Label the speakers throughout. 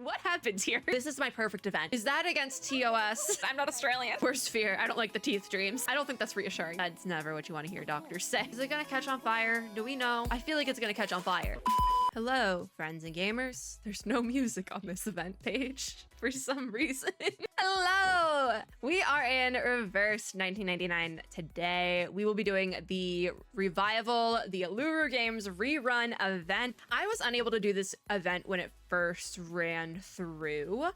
Speaker 1: What happens here? This is my perfect event. Is that against TOS?
Speaker 2: I'm not Australian.
Speaker 1: Worst fear. I don't like the teeth dreams. I don't think that's reassuring. That's never what you want to hear doctors say. Is it gonna catch on fire? Do we know? I feel like it's gonna catch on fire. Hello, friends and gamers. There's no music on this event page for some reason. Hello! We are in Reverse 1999 today. We will be doing the revival, the ULURU Games rerun event. I was unable to do this event when it first ran through,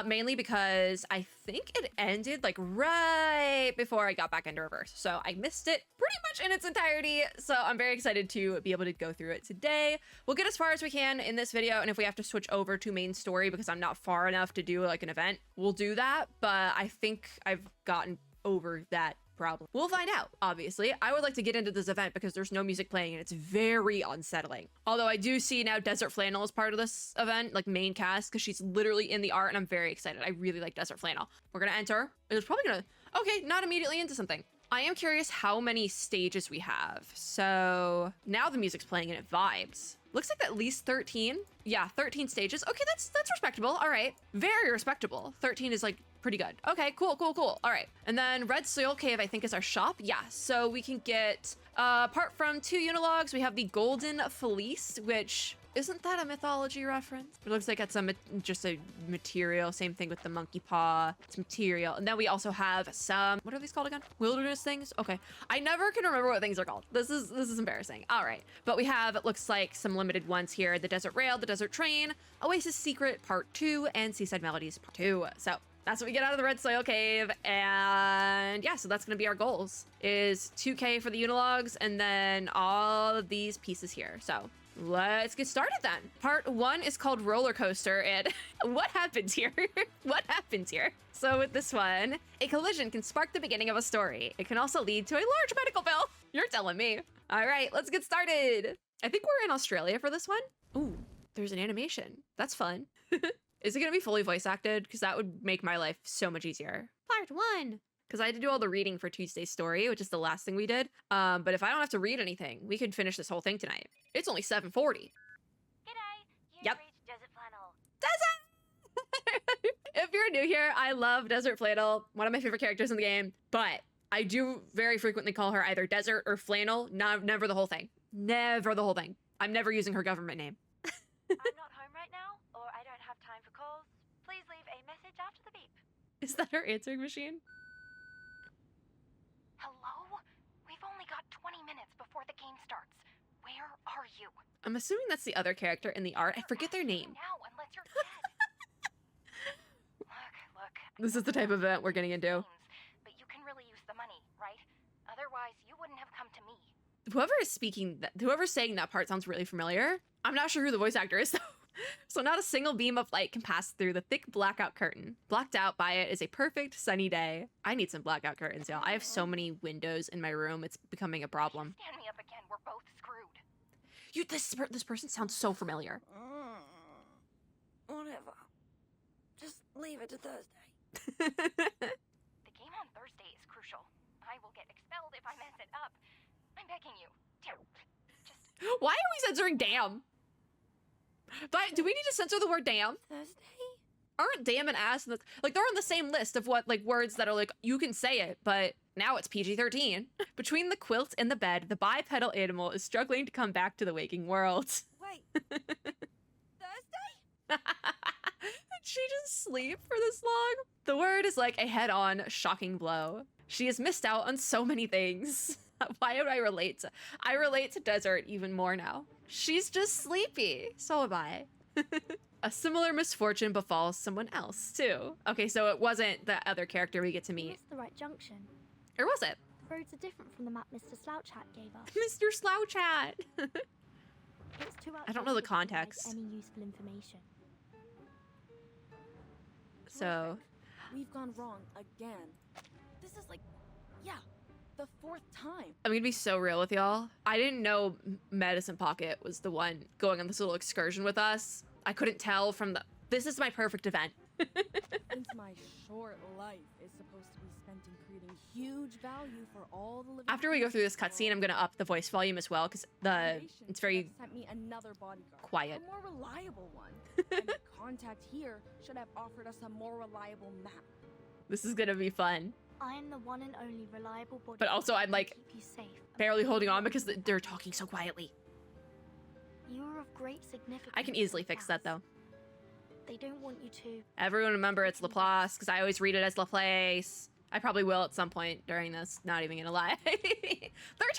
Speaker 1: mainly because I think it ended like right before I got back into Reverse. So I missed it pretty much in its entirety. So I'm very excited to be able to go through it today. We'll get as far as we can in this video. And if we have to switch over to main story because I'm not far enough to do like an event, we'll do that. But I think I've gotten over that problem. We'll find out, obviously. I would like to get into this event because there's no music playing and it's very unsettling. Although I do see now Desert Flannel is part of this event, like main cast, because she's literally in the art and I'm very excited. I really like Desert Flannel. We're gonna enter. It's probably gonna, okay, not immediately into something. I am curious how many stages we have. So now the music's playing and it vibes. Looks like at least 13. Yeah, 13 stages. Okay, that's respectable. All right, very respectable. 13 is like pretty good. Okay, cool. All right, and then Red Soil Cave I think is our shop. Yeah, so we can get, apart from 2 unilogs, we have the Golden Fleece, which isn't that a mythology reference? It looks like it's just a material. Same thing with the monkey paw. It's material. And then we also have some, what are these called again? Wilderness things? Okay. I never can remember what things are called. This is embarrassing. All right. But we have, it looks like some limited ones here. The Desert Rail, the Desert Train, Oasis Secret Part 2, and Seaside Melodies Part 2. So that's what we get out of the Red Soil Cave. And yeah, so that's going to be our goals, is 2K for the unilogs and then all of these pieces here. So let's get started then. Part 1 is called Roller Coaster, and what happens here? What happens here? So with this one, a collision can spark the beginning of a story. It can also lead to a large medical bill. You're telling me. All right, let's get started. I think we're in Australia for this one. Ooh, there's an animation. That's fun. Is it gonna be fully voice acted? Because that would make my life so much easier. Part 1. Because I had to do all the reading for Tuesday's story, which is the last thing we did. But if I don't have to read anything, we could finish this whole thing tonight. It's only 7:40.
Speaker 3: G'day, you've reached Desert Flannel.
Speaker 1: Desert! If you're new here, I love Desert Flannel, one of my favorite characters in the game, but I do very frequently call her either Desert or Flannel, never the whole thing. Never the whole thing. I'm never using her government name.
Speaker 3: I'm not home right now, or I don't have time for calls. Please leave a message after the beep.
Speaker 1: Is that her answering machine?
Speaker 3: Hello? We've only got 20 minutes before the game starts. Where are you?
Speaker 1: I'm assuming that's the other character in the art. I forget their name.
Speaker 3: Now, unless you're dead. Look.
Speaker 1: This is the type of event we're getting into.
Speaker 3: But you can really use the money, right? Otherwise, you wouldn't have come to me.
Speaker 1: Whoever's saying that part sounds really familiar. I'm not sure who the voice actor is though. So not a single beam of light can pass through the thick blackout curtain. Blocked out by it is a perfect sunny day. I need some blackout curtains, y'all. I have so many windows in my room. It's becoming a problem.
Speaker 3: Stand me up again. We're both screwed.
Speaker 1: This person sounds so familiar.
Speaker 4: Whatever. Just leave it to Thursday.
Speaker 3: The game on Thursday is crucial. I will get expelled if I mess it up. I'm begging you. Just...
Speaker 1: Why are we censoring damn? But do we need to censor the word damn?
Speaker 4: Thursday?
Speaker 1: Aren't damn and ass like they're on the same list of what like words that are like you can say it, but now it's PG-13. Between the quilt and the bed, the bipedal animal is struggling to come back to the waking world.
Speaker 4: Wait. Thursday?
Speaker 1: Did she just sleep for this long? The word is like a head-on shocking blow. She has missed out on so many things. Why would I relate to? I relate to Desert even more now. She's just sleepy. So am I. A similar misfortune befalls someone else too. Okay, so it wasn't the other character we get to
Speaker 5: You
Speaker 1: meet.
Speaker 5: missed the right junction.
Speaker 1: Or was it?
Speaker 5: The roads are different from the map Mr. Slouchat gave us.
Speaker 1: Mr. Slouchat.
Speaker 5: It's too
Speaker 1: I don't know the
Speaker 5: outrageous to provide
Speaker 1: context.
Speaker 5: Any useful information.
Speaker 1: So
Speaker 4: We've gone wrong again. This is like, yeah, the 4th time.
Speaker 1: I'm gonna be so real with y'all. I didn't know Medicine Pocket was the one going on this little excursion with us. I couldn't tell from this is my perfect event.
Speaker 4: Since my short life is supposed to be spent in creating huge value for all the living
Speaker 1: After we go through this cutscene, I'm gonna up the voice volume as well because it's very
Speaker 4: sent me another bodyguard,
Speaker 1: quiet.
Speaker 4: a more reliable one. And the contact here should have offered us a more reliable map.
Speaker 1: This is gonna be fun.
Speaker 5: I am the one and only reliable body.
Speaker 1: But also I'm like
Speaker 5: keep you safe.
Speaker 1: barely holding on because they're talking so quietly.
Speaker 5: You are of great significance.
Speaker 1: I can easily fix that though.
Speaker 5: They don't want you to.
Speaker 1: Everyone remember it's Laplace because I always read it as Laplace. I probably will at some point during this, not even gonna lie. 13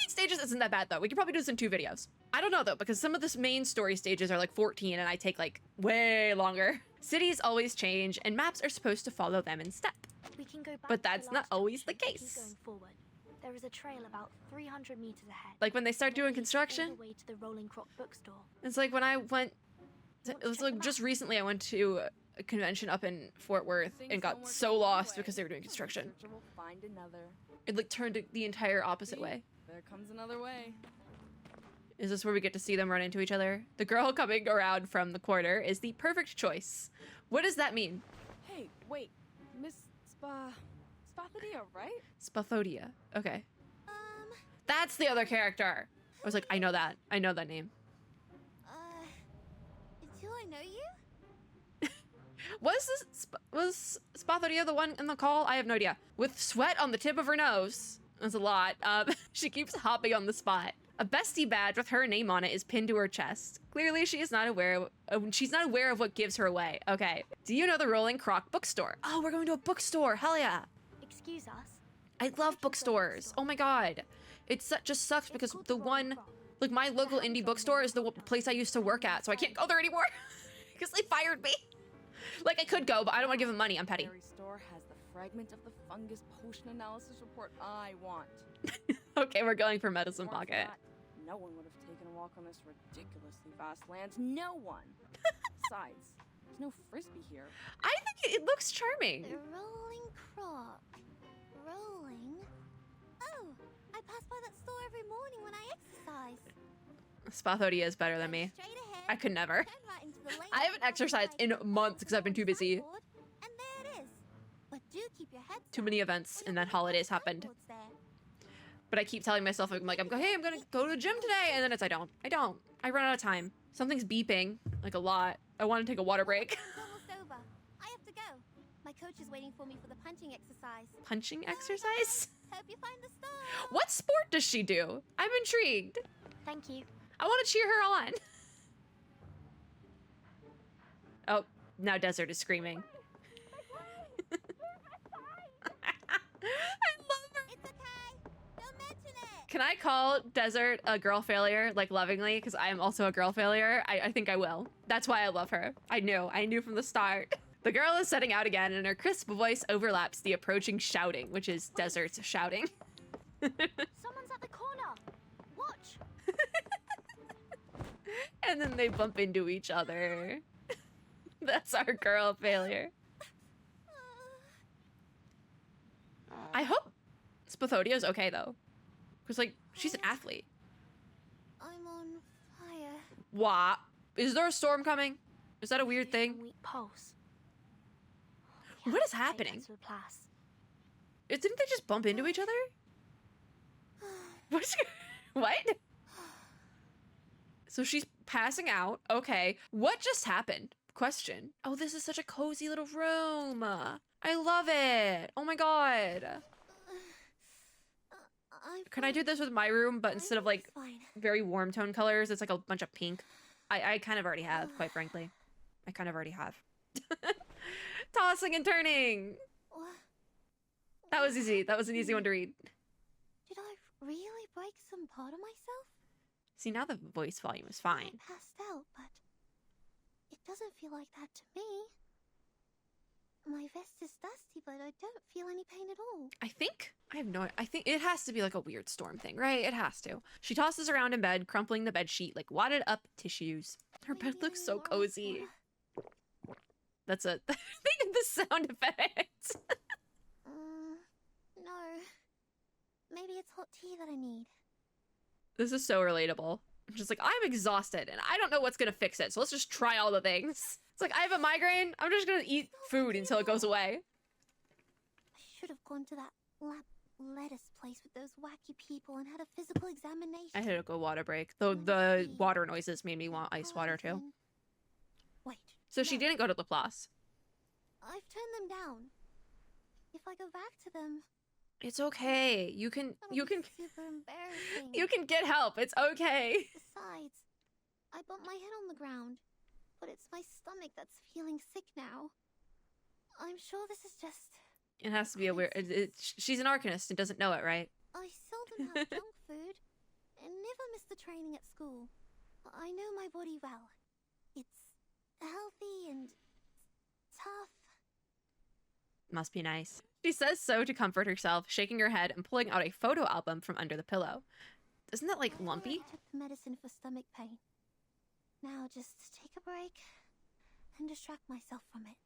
Speaker 1: stages isn't that bad though. We could probably do this in 2 videos. I don't know though, because some of the main story stages are like 14 and I take like way longer. Cities always change and maps are supposed to follow them in step.
Speaker 5: We can go back
Speaker 1: But
Speaker 5: to the
Speaker 1: that's not
Speaker 5: last
Speaker 1: always the
Speaker 5: junction and keep
Speaker 1: case.
Speaker 5: Going forward. There is a trail about 300 meters ahead.
Speaker 1: Like when they start
Speaker 5: that
Speaker 1: doing
Speaker 5: leads
Speaker 1: construction,
Speaker 5: all the way to the Rolling Croc bookstore.
Speaker 1: it's like when I went, it
Speaker 5: Want to
Speaker 1: was
Speaker 5: check
Speaker 1: like
Speaker 5: them
Speaker 1: just
Speaker 5: out?
Speaker 1: recently I went to a convention up in Fort Worth and got so lost because they were doing construction.
Speaker 4: Researcher will find another.
Speaker 1: It like turned it the entire opposite
Speaker 4: See?
Speaker 1: way.
Speaker 4: There comes another way.
Speaker 1: Is this where we get to see them run into each other? The girl coming around from the corner is the perfect choice. What does that mean?
Speaker 4: Hey, wait, Miss Spathadia, right?
Speaker 1: Spathodia. Okay. That's the other character. I was like, I know that. I know that name.
Speaker 2: Do I know you?
Speaker 1: Was Spathodia the one in the call? I have no idea. With sweat on the tip of her nose. That's a lot. She keeps hopping on the spot. A bestie badge with her name on it is pinned to her chest. Clearly, she is not aware of what gives her away. Okay. Do you know the Rolling Croc bookstore? Oh, we're going to a bookstore. Hell yeah.
Speaker 5: Excuse us.
Speaker 1: I love bookstores. Oh my god. It just sucks because the one, like my local indie bookstore is the place I used to work at, so I can't go there anymore because they fired me. Like I could go, but I don't want to give them money. I'm petty.
Speaker 4: Berry store has the fragment of the fungus potion analysis report I want.
Speaker 1: Okay, we're going for medicine
Speaker 4: More than
Speaker 1: pocket.
Speaker 4: that, no one would have taken a walk on this ridiculously vast land. No one. Besides, there's no frisbee here.
Speaker 1: I think it looks charming.
Speaker 2: The Rolling Croc. Rolling? Oh, I pass by that store every morning when I exercise.
Speaker 1: Spathodia is better than me.
Speaker 2: Straight ahead,
Speaker 1: I could never.
Speaker 2: turn right into the lane
Speaker 1: I haven't exercised in months because I've been too busy.
Speaker 2: and there it is. But do keep your head
Speaker 1: Too
Speaker 2: down,
Speaker 1: many events
Speaker 2: or
Speaker 1: and
Speaker 2: you'll
Speaker 1: then
Speaker 2: be
Speaker 1: holidays
Speaker 2: on
Speaker 1: happened.
Speaker 2: signboards there.
Speaker 1: But I keep telling myself, I'm like, hey, I'm gonna go to the gym today, and then it's I don't. I run out of time. Something's beeping, like a lot. I want to take a water break.
Speaker 2: It's almost over. I have to go. My coach is waiting for me for the punching exercise.
Speaker 1: Punching exercise?
Speaker 2: Hope you find the store.
Speaker 1: What sport does she do? I'm intrigued.
Speaker 5: Thank you.
Speaker 1: I want to cheer her on. Oh, now Desert is screaming. I love her.
Speaker 2: It's okay. Don't mention it.
Speaker 1: Can I call Desert a girl failure, like lovingly? Because I am also a girl failure. I think I will. That's why I love her. I knew from the start. The girl is setting out again, and her crisp voice overlaps the approaching shouting, which is Desert's shouting.
Speaker 5: Someone's at the corner. Watch.
Speaker 1: And then they bump into each other. That's our girl failure. I hope Spathodia's okay, though. Because, like, she's an athlete.
Speaker 2: I'm on fire.
Speaker 1: What? Is there a storm coming? Is that a weird thing?
Speaker 5: Weak pulse.
Speaker 1: What is
Speaker 5: Take that
Speaker 1: happening?
Speaker 5: to Laplace.
Speaker 1: Didn't they just bump into each other? What's what? So she's passing out. Okay. What just happened? Question. Oh, this is such a cozy little room. I love it. Oh my god. Can I do this with my room, but instead of like
Speaker 2: Fine.
Speaker 1: very warm tone colors, it's like a bunch of pink? I kind of already have, quite frankly. I kind of already have. Tossing and turning. That was easy. That was an easy one to read.
Speaker 2: Did I really break some part of myself?
Speaker 1: See, now the voice volume is
Speaker 2: I
Speaker 1: fine.
Speaker 2: passed out, but it doesn't feel like that to me. My vest is dusty, but I don't feel any pain at all.
Speaker 1: I think it has to be like a weird storm thing, right? It has to. She tosses around in bed, crumpling the bed sheet like wadded up tissues. Her bed looks so cozy. That's a they did the sound effect.
Speaker 2: No. Maybe it's hot tea that I need.
Speaker 1: This is so relatable. I'm just like, I'm exhausted and I don't know what's gonna fix it, so let's just try all the things. It's like, I have a migraine. I'm just gonna eat food until it goes away.
Speaker 2: I should have gone to that lettuce place with those wacky people and had a physical examination.
Speaker 1: I had to go water break. Though the water noises made me want ice water too.
Speaker 2: Wait.
Speaker 1: So she
Speaker 2: no.
Speaker 1: didn't go to Laplace.
Speaker 2: I've turned them down. If I go back to them,
Speaker 1: It's okay. You can
Speaker 2: super embarrassing.
Speaker 1: you can get help. It's okay.
Speaker 2: Besides, I bumped my head on the ground, but it's my stomach that's feeling sick now. I'm sure this is just.
Speaker 1: It has to be a weird. She's an arcanist and doesn't know it, right?
Speaker 2: I seldom have junk food and never miss the training at school. I know my body well. It's healthy and tough.
Speaker 1: Must be nice. She says so to comfort herself, shaking her head and pulling out a photo album from under the pillow. Isn't that like lumpy?
Speaker 2: I took the medicine for stomach pain. Now just take a break and distract myself from it.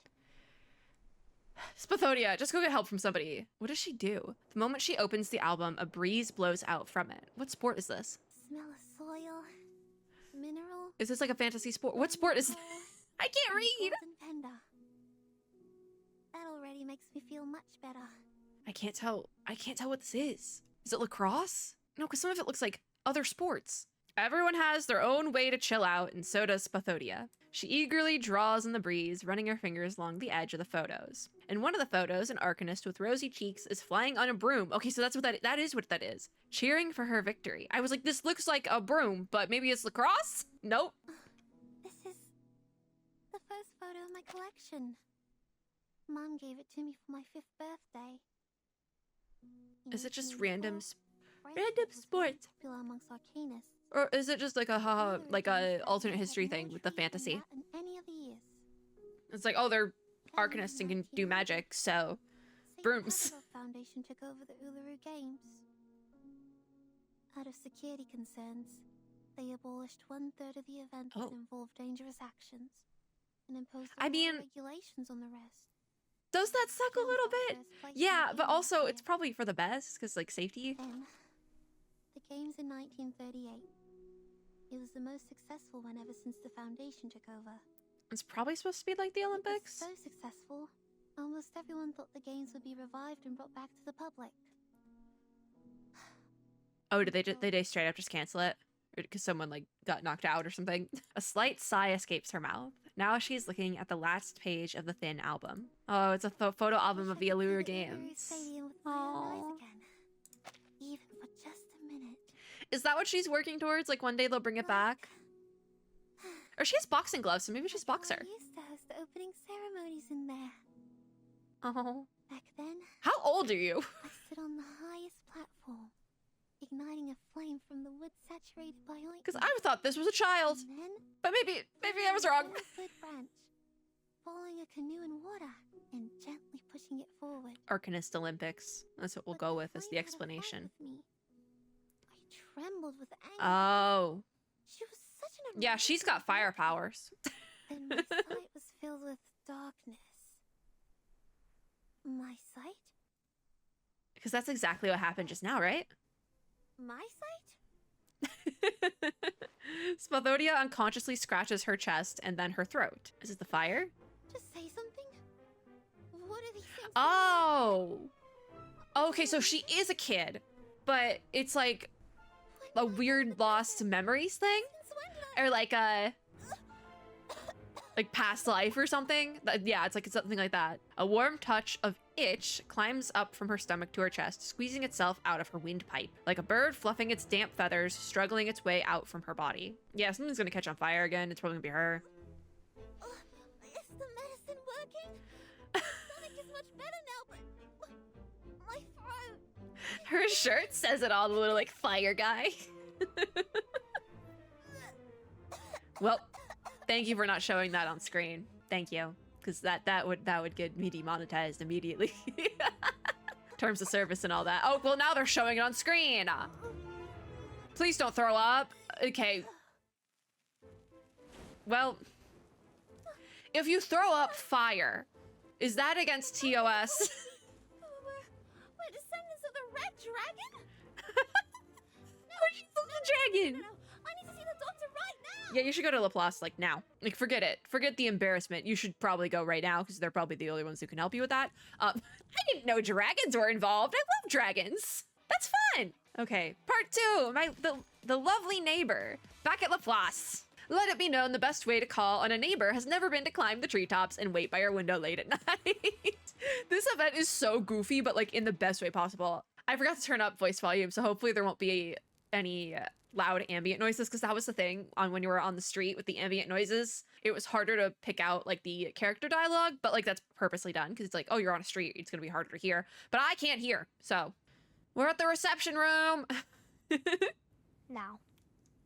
Speaker 1: Spathodia, just go get help from somebody. What does she do? The moment she opens the album, a breeze blows out from it. What sport is this?
Speaker 2: Smell of soil, mineral.
Speaker 1: Is this like a fantasy sport? What sport is this? I can't read!
Speaker 2: Golden panda. That already makes me feel much better.
Speaker 1: I can't tell what this is. Is it lacrosse? No, because some of it looks like other sports. Everyone has their own way to chill out, and so does Spathodia. She eagerly draws in the breeze, running her fingers along the edge of the photos. In one of the photos, an arcanist with rosy cheeks is flying on a broom. Okay, so that's what that is what that is. Cheering for her victory. I was like, this looks like a broom, but maybe it's lacrosse? Nope.
Speaker 2: This is the first photo of my collection. Mom gave it to me for my 5th birthday.
Speaker 1: Is it just
Speaker 2: In
Speaker 1: random
Speaker 2: 2012,
Speaker 1: random
Speaker 2: was very
Speaker 1: sports?
Speaker 2: popular amongst arcanists.
Speaker 1: Or is it just like a haha, like a alternate
Speaker 2: Had
Speaker 1: history
Speaker 2: more
Speaker 1: thing with the
Speaker 2: trees than
Speaker 1: fantasy?
Speaker 2: that in any other years.
Speaker 1: It's like, oh, they're arcanists and can do magic, so
Speaker 2: Saint
Speaker 1: brooms.
Speaker 2: Pablo Foundation took over the ULURU Games. Out of security concerns, they abolished 1/3 of the events that
Speaker 1: Oh.
Speaker 2: involved dangerous actions and imposed
Speaker 1: I mean-
Speaker 2: regulations on the rest.
Speaker 1: Does that suck a
Speaker 2: Still
Speaker 1: little
Speaker 2: got
Speaker 1: bit?
Speaker 2: first place in
Speaker 1: Yeah,
Speaker 2: the
Speaker 1: but
Speaker 2: game
Speaker 1: also
Speaker 2: this
Speaker 1: it's
Speaker 2: year.
Speaker 1: probably for the best, because like safety.
Speaker 2: Then, the games in 1938. It was the most successful one ever since the Foundation took over.
Speaker 1: It's probably supposed to be like the
Speaker 2: It was
Speaker 1: Olympics.
Speaker 2: so successful, almost everyone thought the games would be revived and brought back to the public.
Speaker 1: Oh, did they straight up just cancel it? Because someone like got knocked out or something? A slight sigh escapes her mouth. Now she's looking at the last page of the thin album. Oh, it's a photo album of the ULURU Games. Aww.
Speaker 2: Even for just a minute.
Speaker 1: Is that what she's working towards? Like one day they'll bring it back? Or she has boxing gloves, so maybe she's boxer.
Speaker 2: I used to host the opening ceremonies in there.
Speaker 1: Oh.
Speaker 2: Back then,
Speaker 1: How old are you?
Speaker 2: I stood on the highest platform, igniting a flame from the wood saturated by ointment.
Speaker 1: Because I thought this was a child.
Speaker 2: And then,
Speaker 1: But maybe I was wrong.
Speaker 2: a wood branch, following a canoe in water and gently pushing it forward.
Speaker 1: Arcanist Olympics. That's what we'll
Speaker 2: But
Speaker 1: go
Speaker 2: the
Speaker 1: with as the
Speaker 2: flame had a fight
Speaker 1: explanation.
Speaker 2: with me. I trembled with anger.
Speaker 1: Oh.
Speaker 2: She was such an
Speaker 1: Yeah, she's got fire powers.
Speaker 2: And my sight was filled with darkness. My sight?
Speaker 1: Because that's exactly what happened just now, right?
Speaker 2: My sight?
Speaker 1: Spathodia unconsciously scratches her chest and then her throat. Is it the fire?
Speaker 2: Just say something? What are these things?
Speaker 1: Oh. Okay, so she is a kid, but it's like a weird lost memories thing?
Speaker 2: Since when did I...
Speaker 1: Or like a like past life or something? Yeah, it's like something like that. A warm touch of itch climbs up from her stomach to her chest, squeezing itself out of her windpipe. Like a bird fluffing its damp feathers, struggling its way out from her body. Yeah, something's gonna catch on fire again. It's probably gonna be her.
Speaker 2: Is the medicine working? My stomach is much better now, but... My throat...
Speaker 1: Her shirt says it all, the little like fire guy. Well, thank you for not showing that on screen. Thank you. Because that would get me demonetized immediately. Terms of service and all that. Oh, well now they're showing it on screen. Please don't throw up. Okay. Well, if you throw up fire, is that against TOS?
Speaker 2: We're descendants of the Red Dragon?
Speaker 1: Oh, she's the dragon.
Speaker 2: No, I need to see the doctor right now!
Speaker 1: Yeah, you should go to Laplace, like, now. Like, forget it. Forget the embarrassment. You should probably go right now, because they're probably the only ones who can help you with that. I didn't know dragons were involved. I love dragons. That's fun. Okay, part 2. The lovely neighbor. Back at Laplace. Let it be known the best way to call on a neighbor has never been to climb the treetops and wait by your window late at night. This event is so goofy, but like in the best way possible. I forgot to turn up voice volume, so hopefully there won't be any loud ambient noises, because that was the thing on when you were on the street with the ambient noises. It was harder to pick out like the character dialogue, but like that's purposely done because it's like, oh, you're on a street, it's gonna be harder to hear. But I can't hear, so we're at the reception room.
Speaker 5: Now,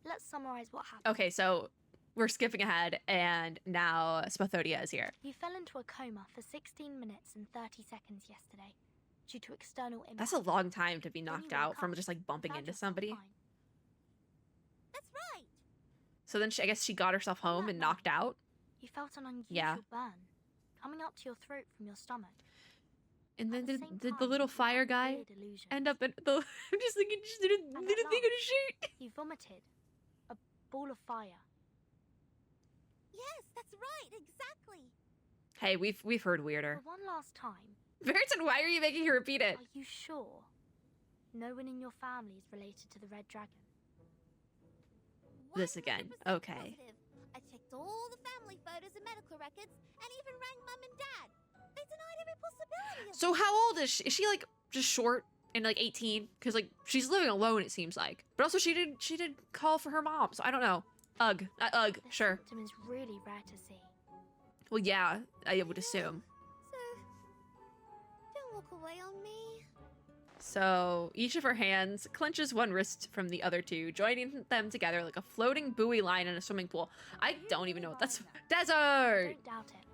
Speaker 5: let's summarize what happened.
Speaker 1: Okay, so we're skipping ahead, and now Spathodia is here.
Speaker 5: You fell into a coma for 16 minutes and 30 seconds yesterday due to external impact.
Speaker 1: That's a long time to be
Speaker 5: Then
Speaker 1: knocked
Speaker 5: you woke
Speaker 1: out from
Speaker 5: up,
Speaker 1: just like bumping
Speaker 5: found
Speaker 1: into
Speaker 5: yourself
Speaker 1: somebody.
Speaker 5: fine.
Speaker 2: That's right!
Speaker 1: So then I guess she got herself home and knocked out.
Speaker 5: You felt an unusual
Speaker 1: Yeah.
Speaker 5: burn coming up to your throat from your stomach.
Speaker 1: And then
Speaker 5: At the
Speaker 1: did
Speaker 5: same
Speaker 1: the
Speaker 5: time,
Speaker 1: little
Speaker 5: you
Speaker 1: fire
Speaker 5: had
Speaker 1: guy
Speaker 5: weird illusions.
Speaker 1: end up in the... I'm just thinking, just did a
Speaker 5: And
Speaker 1: thing
Speaker 5: at
Speaker 1: on a shirt.
Speaker 5: You vomited a ball of fire.
Speaker 2: Yes, that's right, exactly!
Speaker 1: Hey, we've heard weirder.
Speaker 5: For one last time,
Speaker 1: Veritan, why are you making her repeat it?
Speaker 5: are you sure no one in your family is related to the Red Dragon?
Speaker 1: This again.
Speaker 2: 100%
Speaker 1: Okay.
Speaker 2: positive. I checked all the family photos and medical records, and even rang Mum and Dad. They denied every possibility of
Speaker 1: So how old is she? Is she like just short and like 18? Because like she's living alone, it seems like. But also she did call for her mom, so I don't know. Ugh,
Speaker 5: The
Speaker 1: sure.
Speaker 5: symptom is really rare to see.
Speaker 1: Well, yeah, I would assume.
Speaker 2: So, don't walk away on me.
Speaker 1: So each of her hands clenches one wrist from the other two, joining them together like a floating buoy line in a swimming pool. I don't even know what that's. Desert!
Speaker 5: Don't doubt it.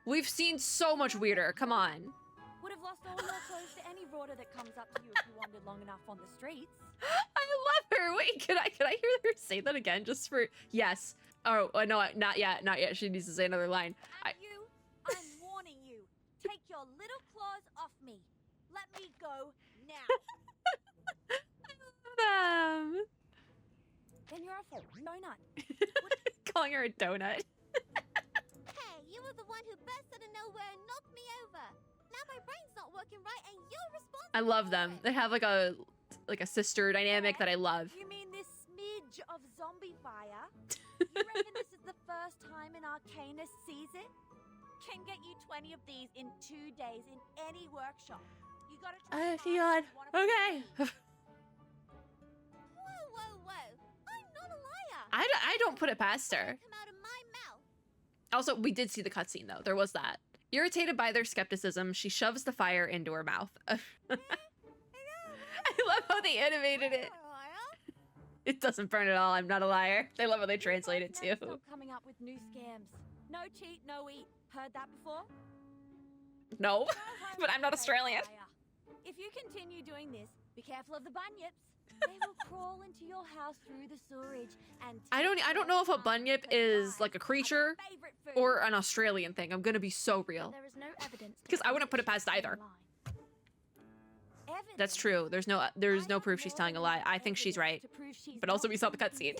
Speaker 1: We've seen so much weirder. Come on.
Speaker 4: Would have lost all your clothes to any broader that comes up to you if you wandered long enough on the streets.
Speaker 1: I love her. Wait, can I hear her say that again? Just for yes. Oh no, not yet, not yet. She needs to say another line.
Speaker 4: And you, I'm warning you. Take your little claws off me. Let me go now.
Speaker 1: Them.
Speaker 4: Then you're a full donut.
Speaker 1: Calling her a donut.
Speaker 2: Hey, you were the one who burst out of nowhere and knocked me over. Now my brain's not working right, and you're responsible.
Speaker 1: I love
Speaker 2: for
Speaker 1: them.
Speaker 2: it.
Speaker 1: They have like a sister dynamic that I love.
Speaker 4: You mean this smidge of zombie fire? You reckon this is the first time an Arcanist sees it? Can get you 20 of these in 2 days in any workshop. You gotta try
Speaker 1: God. Okay.
Speaker 2: Whoa, whoa, whoa! I'm not a liar.
Speaker 1: I don't put it past her.
Speaker 2: Come out of my mouth.
Speaker 1: Also, we did see the cutscene though. There was that. Irritated by their skepticism, she shoves the fire into her mouth. I love how they animated it.
Speaker 2: I'm not a liar.
Speaker 1: It doesn't burn at all. I'm not a liar. I love how they translate it too.
Speaker 4: Stop coming up with new scams. No cheat, no eat. Heard that before?
Speaker 1: No,
Speaker 4: Go home
Speaker 1: but I'm not
Speaker 4: and face
Speaker 1: Australian.
Speaker 4: fire. If you continue doing this, be careful of the bunyips. They will crawl into your house through the sewerage and
Speaker 1: I don't know if a bunyip is like a creature or an Australian thing. I'm gonna be so real.
Speaker 5: There is no evidence. to
Speaker 1: 'Cause I wouldn't put it
Speaker 5: prove
Speaker 1: past
Speaker 5: she's
Speaker 1: either.
Speaker 5: telling a lie.
Speaker 1: That's true. There's no proof she's telling a lie. I think she's right. But also we saw the cutscene.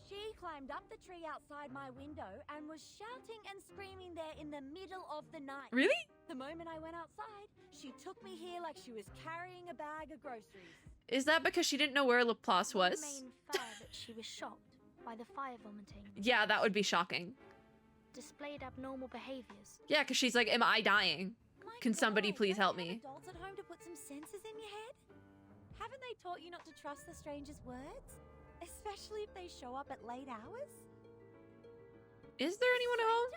Speaker 4: She climbed up the tree outside my window and was shouting and screaming there in the middle of the night.
Speaker 1: Really?
Speaker 4: The moment I went outside, she took me here like she was carrying a bag of groceries.
Speaker 1: Is that because she didn't know where Laplace
Speaker 5: You
Speaker 1: was?
Speaker 5: may infer that she was shocked by the fire vomiting,
Speaker 1: Yeah, that would be shocking.
Speaker 5: displayed abnormal behaviors.
Speaker 1: Yeah, because she's like, am I dying?
Speaker 4: My
Speaker 1: Can somebody
Speaker 4: God,
Speaker 1: please
Speaker 4: don't
Speaker 1: help
Speaker 4: you have
Speaker 1: me?
Speaker 4: Adults at home to put some senses in your head? Haven't they taught you not to trust the stranger's words? Especially if they show up at late hours?
Speaker 1: Is there anyone home?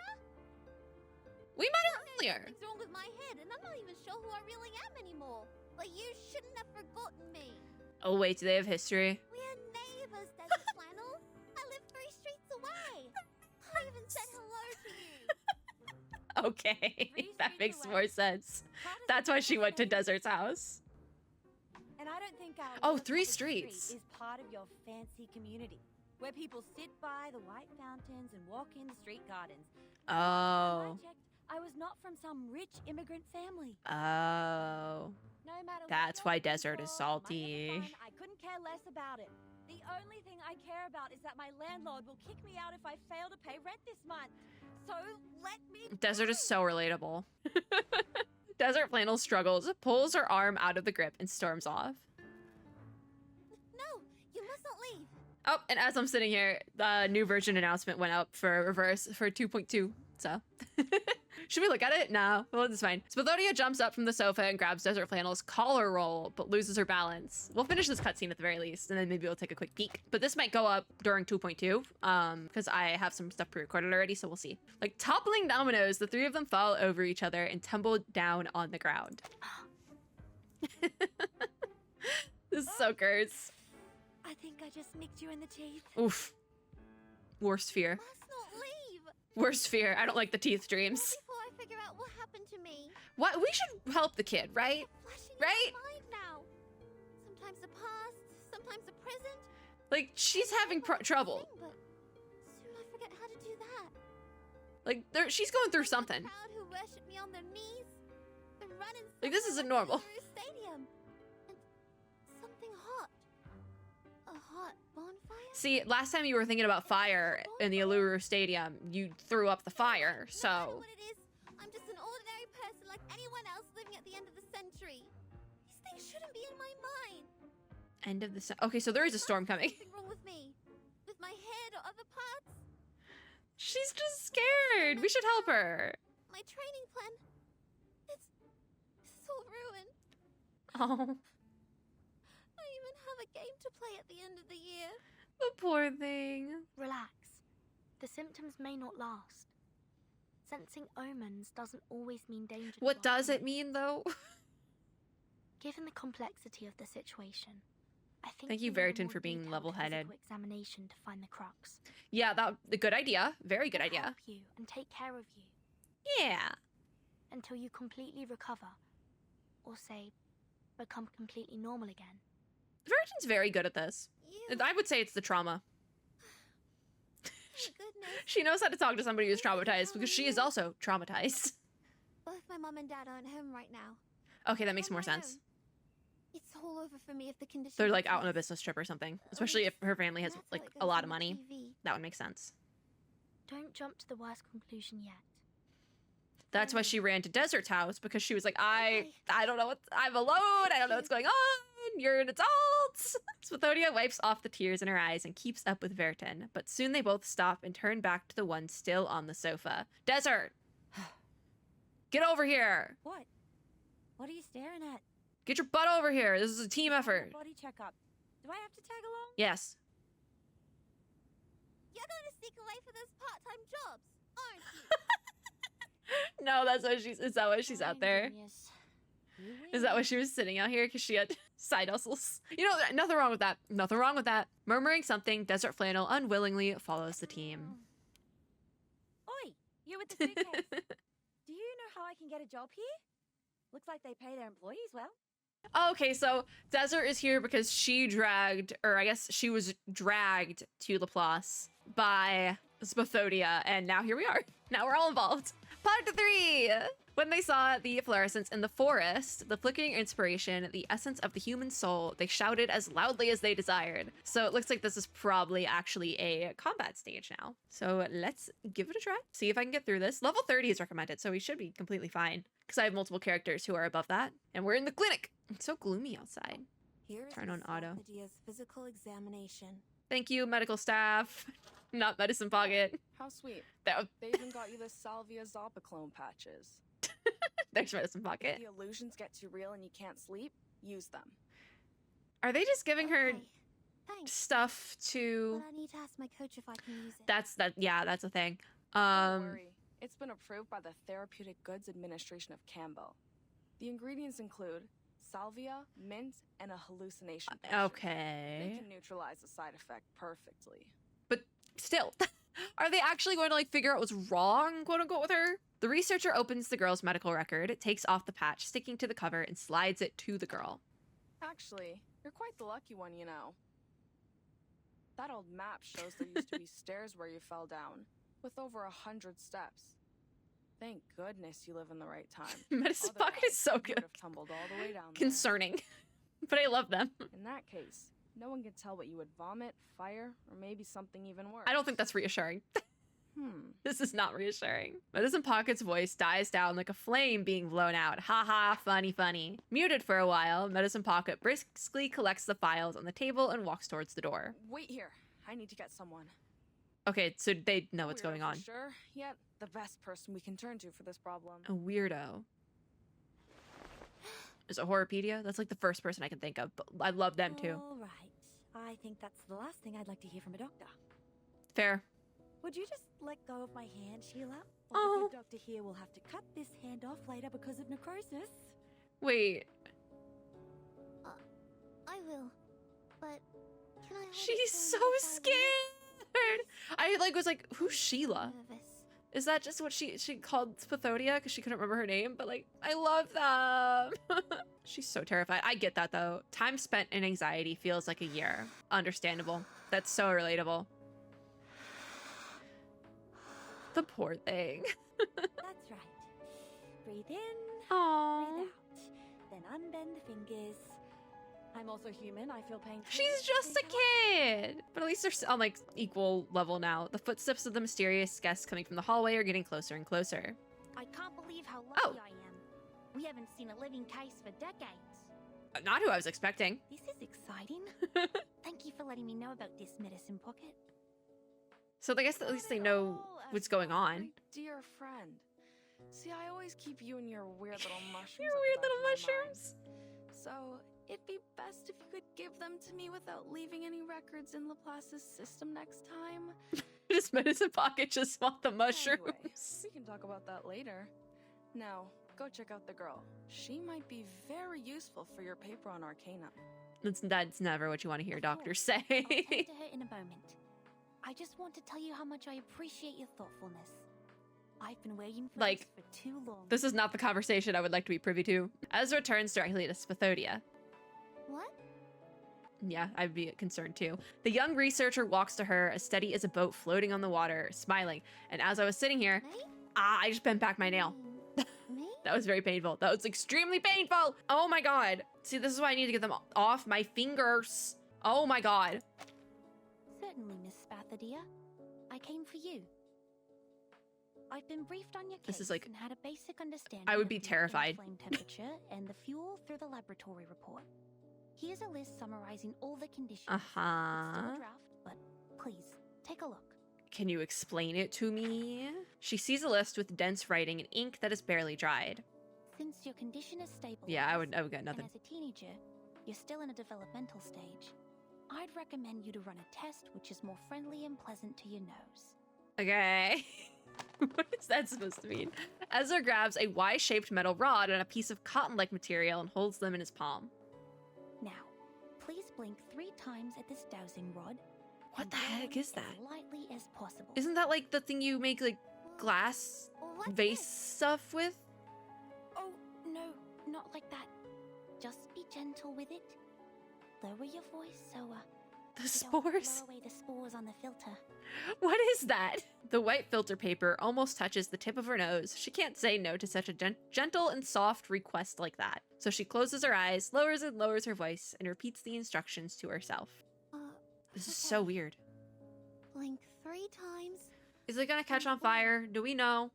Speaker 1: We met her earlier.
Speaker 2: Something's wrong with my head, and I'm not even sure who I really am anymore. But you shouldn't have forgotten me.
Speaker 1: Oh wait, do they have history?
Speaker 2: We're neighbors, Desert Flannel. I live 3 streets away. I even said hello to you.
Speaker 1: Okay,
Speaker 4: 3
Speaker 1: that
Speaker 4: streets
Speaker 1: makes
Speaker 4: away.
Speaker 1: more sense.
Speaker 4: How does
Speaker 1: That's
Speaker 4: it
Speaker 1: why
Speaker 4: work
Speaker 1: she
Speaker 4: with
Speaker 1: went to
Speaker 4: neighbors?
Speaker 1: Desert's house.
Speaker 4: And I don't think our
Speaker 1: Oh,
Speaker 4: little
Speaker 1: 3
Speaker 4: cottage street
Speaker 1: streets.
Speaker 4: is part of your fancy community, where people sit by the white fountains and walk in the street gardens. Last time
Speaker 1: Oh.
Speaker 4: I checked, I was not from some rich immigrant family.
Speaker 1: Oh.
Speaker 4: No matter
Speaker 1: That's
Speaker 4: what
Speaker 1: why
Speaker 4: was
Speaker 1: Desert is
Speaker 4: involved, money
Speaker 1: salty.
Speaker 4: or fun, I couldn't care less about it. The only thing I care about is that my landlord will kick me out if I fail to pay rent this month. So let me
Speaker 1: Desert
Speaker 4: go.
Speaker 1: is so relatable. Desert Flannel struggles, pulls her arm out of the grip, and storms off.
Speaker 2: No, you must not leave.
Speaker 1: Oh, and as I'm sitting here, the new version announcement went up for Reverse for 2.2, so. Should we look at it? No, well, it's fine. Spathodia jumps up from the sofa and grabs Desert Flannel's collar roll, but loses her balance. We'll finish this cutscene at the very least, and then maybe we'll take a quick peek. But this might go up during 2.2, because I have some stuff pre-recorded already, so we'll see. Like, toppling dominoes, the three of them fall over each other and tumble down on the ground. This is so cursed.
Speaker 4: I think I just nicked you in the teeth.
Speaker 1: Oof. Worst fear.
Speaker 2: Must not leave.
Speaker 1: Worst fear. I don't like the teeth dreams.
Speaker 2: Not before I figure out what happened to me.
Speaker 1: What? We should help the kid, right?
Speaker 2: Flashing
Speaker 1: Right?
Speaker 2: in my mind now. Sometimes the past, sometimes the present.
Speaker 1: Like, she's having trouble.
Speaker 2: Thing, but soon I forget how to do that.
Speaker 1: Like, she's going through
Speaker 2: The
Speaker 1: something.
Speaker 2: crowd who worship me on their knees. The running
Speaker 1: Like, this isn't normal.
Speaker 2: Stadium. And something hot. A hot bonfire?
Speaker 1: See, last time you were thinking about fire in the ULURU Stadium, you threw up the fire,
Speaker 2: No matter
Speaker 1: so...
Speaker 2: what it is, I'm just an ordinary person like anyone else living at the end of the century. These things shouldn't be in my mind.
Speaker 1: End of the... Okay, so there is a storm coming.
Speaker 2: Something wrong with me. With my head or other parts.
Speaker 1: She's just scared. We should help her.
Speaker 2: My training plan. It's all ruined.
Speaker 1: Oh,
Speaker 2: I even have a game to play at the end of the year.
Speaker 1: the poor thing.
Speaker 5: Relax. The symptoms may not last. Sensing omens doesn't always mean danger. to
Speaker 1: What
Speaker 5: our
Speaker 1: does it
Speaker 5: team.
Speaker 1: mean, though?
Speaker 5: Given the complexity of the situation, I think
Speaker 1: Thank you,
Speaker 5: we need a
Speaker 1: Veritan,
Speaker 5: more
Speaker 1: for being
Speaker 5: detailed
Speaker 1: level-headed.
Speaker 5: physical examination to find the crux.
Speaker 1: Yeah, a good idea. Very good
Speaker 5: We'll
Speaker 1: idea.
Speaker 5: help you and take care of you
Speaker 1: Yeah.
Speaker 5: until you completely recover, or say, become completely normal again.
Speaker 1: Virgin's very good at this.
Speaker 2: You,
Speaker 1: I would say it's the trauma.
Speaker 2: thank goodness.
Speaker 1: She knows how to talk to somebody who's traumatized because she is also traumatized.
Speaker 2: Both my mom and dad aren't home right now.
Speaker 1: Okay, that makes
Speaker 2: On
Speaker 1: more
Speaker 2: my
Speaker 1: sense.
Speaker 2: own. It's all over for me if the conditions.
Speaker 1: They're like
Speaker 2: are
Speaker 1: out on a
Speaker 2: tough.
Speaker 1: business trip or something. Especially if her family has
Speaker 2: That's how
Speaker 1: like
Speaker 2: it
Speaker 1: a
Speaker 2: goes
Speaker 1: lot
Speaker 2: on
Speaker 1: of
Speaker 2: the
Speaker 1: money.
Speaker 2: TV.
Speaker 1: That would make sense.
Speaker 5: Don't jump to the worst conclusion yet.
Speaker 1: That's why she ran to Desert's house because she was like,
Speaker 2: Okay.
Speaker 1: I don't know what I'm alone. I don't know what's going on. You're an adult. Spathodia wipes off the tears in her eyes and keeps up with Vertin, but soon they both stop and turn back to the one still on the sofa. Desert, get over here.
Speaker 4: What? What are you staring at?
Speaker 1: Get your butt over here. This is a team effort.
Speaker 4: Body checkup. Do I have to tag along?
Speaker 1: Yes.
Speaker 2: You're going to sneak away for those part-time jobs, aren't you?
Speaker 1: No, that's what she's. Is that why she's out there?
Speaker 4: Genius.
Speaker 1: Is that why she was sitting out here? Because she had side hustles. You know, nothing wrong with that. Nothing wrong with that. Murmuring something, Desert Flannel unwillingly follows the team.
Speaker 4: Oi, you with the suitcase. Do you know how I can get a job here? Looks like they pay their employees well.
Speaker 1: Okay, so Desert is here because she dragged, or I guess she was dragged to Laplace by Spathodia, and now here we are. Now we're all involved. Part 3! When they saw the fluorescence in the forest, the flickering inspiration, the essence of the human soul, they shouted as loudly as they desired. So it looks like this is probably actually a combat stage now. So let's give it a try. See if I can get through this. Level 30 is recommended, so we should be completely fine. Because I have multiple characters who are above that. And we're in the clinic. It's so gloomy outside.
Speaker 4: Here is
Speaker 1: Turn on auto.
Speaker 4: Sophidia's physical examination.
Speaker 1: Thank you, medical staff. Not medicine pocket.
Speaker 6: How sweet.
Speaker 1: That,
Speaker 6: They even got you the Salvia Zopiclone patches.
Speaker 1: there's medicine
Speaker 6: If
Speaker 1: pocket.
Speaker 6: the illusions get too real and you can't sleep, use them.
Speaker 1: Are they just giving her
Speaker 2: Okay, thanks.
Speaker 1: stuff to...
Speaker 2: But I need to ask my coach if I can use it.
Speaker 1: Yeah, that's a thing.
Speaker 6: Don't worry. It's been approved by the Therapeutic Goods Administration of Campbell. The ingredients include salvia, mint, and a hallucination potion. They
Speaker 1: Okay.
Speaker 6: can neutralize the side effect perfectly.
Speaker 1: But still, are they actually going to like figure out what's wrong, quote unquote, with her? The researcher opens the girl's medical record, takes off the patch sticking to the cover, and slides it to the girl.
Speaker 6: Actually, you're quite the lucky one, you know. That old map shows there used to be stairs where you fell down, with over 100 steps. Thank goodness you live in the right time.
Speaker 1: Medicine Pocket is so
Speaker 6: Otherwise, you
Speaker 1: good.
Speaker 6: would have tumbled all the way down there.
Speaker 1: Concerning. But I love them.
Speaker 6: In that case, no one can tell what you would vomit, fire, or maybe something even worse.
Speaker 1: I don't think that's reassuring.
Speaker 6: Hmm.
Speaker 1: This is not reassuring. Medicine Pocket's voice dies down like a flame being blown out. Ha ha, funny, funny. Muted for a while, Medicine Pocket briskly collects the files on the table and walks towards the door.
Speaker 6: Wait here. I need to get someone.
Speaker 1: Okay, so they know what's
Speaker 6: Weirdo
Speaker 1: going
Speaker 6: for
Speaker 1: on.
Speaker 6: Sure, yet the best person we can turn to for this problem.
Speaker 1: A weirdo. Is it Horrorpedia? That's like the first person I can think of, but I love them too.
Speaker 4: All right. I think that's the last thing I'd like to hear from a doctor.
Speaker 1: Fair.
Speaker 4: Would you just let go of my hand, Sheila? Or
Speaker 1: Oh.
Speaker 4: the good doctor here will have to cut this hand off later because of necrosis.
Speaker 1: Wait,
Speaker 2: I will. But can I hold it
Speaker 1: she's
Speaker 2: for
Speaker 1: so
Speaker 2: another 5
Speaker 1: scared. I was like, who's
Speaker 2: minutes?
Speaker 1: Sheila?
Speaker 2: Nervous.
Speaker 1: Is that just what she called Spathodia because she couldn't remember her name? But like, I love them. She's so terrified. I get that though. Time spent in anxiety feels like a year. Understandable. That's so relatable. The poor thing.
Speaker 4: That's right. Breathe in,
Speaker 1: Aww.
Speaker 4: breathe out. Then unbend the fingers. I'm also human. I feel pain too.
Speaker 1: She's just a kid. But at least they're on like equal level now. The footsteps of the mysterious guests coming from the hallway are getting closer and closer.
Speaker 5: I can't believe how lucky
Speaker 1: Oh.
Speaker 5: I am. We haven't seen a living case for decades.
Speaker 1: Not who I was expecting.
Speaker 4: This is exciting.
Speaker 5: Thank you for letting me know about this, Medicine Pocket.
Speaker 1: So I guess at least they know what's going on.
Speaker 6: My dear friend. See, I always keep you and your weird little mushrooms.
Speaker 1: Your
Speaker 6: at the
Speaker 1: weird
Speaker 6: back
Speaker 1: little
Speaker 6: of my mind.
Speaker 1: mushrooms.
Speaker 6: So, it'd be best if you could give them to me without leaving any records in Laplace's system next time.
Speaker 1: Does Medicine Pocket just want the mushrooms?
Speaker 6: Anyway, we can talk about that later. Now, go check out the girl. She might be very useful for your paper on Arcana.
Speaker 1: That's never what you want to hear
Speaker 5: Of
Speaker 1: doctors
Speaker 5: course.
Speaker 1: say.
Speaker 5: I'll tend to her in a moment. I just want to tell you how much I appreciate your thoughtfulness. I've been waiting for
Speaker 1: Like,
Speaker 5: this for too long.
Speaker 1: This is not the conversation I would like to be privy to. Ezra turns directly to Spathodia.
Speaker 2: What?
Speaker 1: Yeah, I'd be concerned too. The young researcher walks to her, as steady as a boat floating on the water, smiling. And as I was sitting here,
Speaker 2: Me?
Speaker 1: I just bent back my nail.
Speaker 2: Me?
Speaker 1: That was very painful. That was extremely painful. Oh my god. See, this is why I need to get them off my fingers. Oh my god.
Speaker 5: Certainly, Miss Spathodia. I came for you. I've been briefed on your case
Speaker 1: This is like-
Speaker 5: and had a basic understanding
Speaker 1: I would
Speaker 5: of
Speaker 1: be
Speaker 5: the
Speaker 1: terrified.
Speaker 5: flame temperature and the fuel through the laboratory report. Here's a list summarizing all the conditions. It's still
Speaker 1: Uh-huh.
Speaker 5: a draft, but please, take a look.
Speaker 1: Can you explain it to me? She sees a list with dense writing and ink that is barely dried.
Speaker 5: Since your condition is stable,
Speaker 1: Yeah, I would get
Speaker 5: and
Speaker 1: nothing.
Speaker 5: as a teenager, you're still in a developmental stage. I'd recommend you to run a test which is more friendly and pleasant to your nose.
Speaker 1: Okay. What is that supposed to mean? Ezra grabs a Y-shaped metal rod and a piece of cotton-like material and holds them in his palm.
Speaker 5: Now, please blink 3 times at this dowsing rod.
Speaker 1: What
Speaker 5: and
Speaker 1: the
Speaker 5: blow
Speaker 1: heck
Speaker 5: in
Speaker 1: is that?
Speaker 5: As lightly as possible.
Speaker 1: Isn't that like the thing you make like glass
Speaker 2: What's
Speaker 1: vase
Speaker 2: this?
Speaker 1: stuff with?
Speaker 5: Oh, no, not like that. Just be gentle with it. Lower your voice so,
Speaker 1: The
Speaker 5: you
Speaker 1: spores?
Speaker 5: don't blow away the spores on the filter.
Speaker 1: What is that? The white filter paper almost touches the tip of her nose. She can't say no to such a gentle and soft request like that. So she closes her eyes, lowers and lowers her voice, and repeats the instructions to herself. This is so
Speaker 2: Okay.
Speaker 1: weird.
Speaker 2: Blink 3 times.
Speaker 1: Is it gonna catch on fire? Do we know?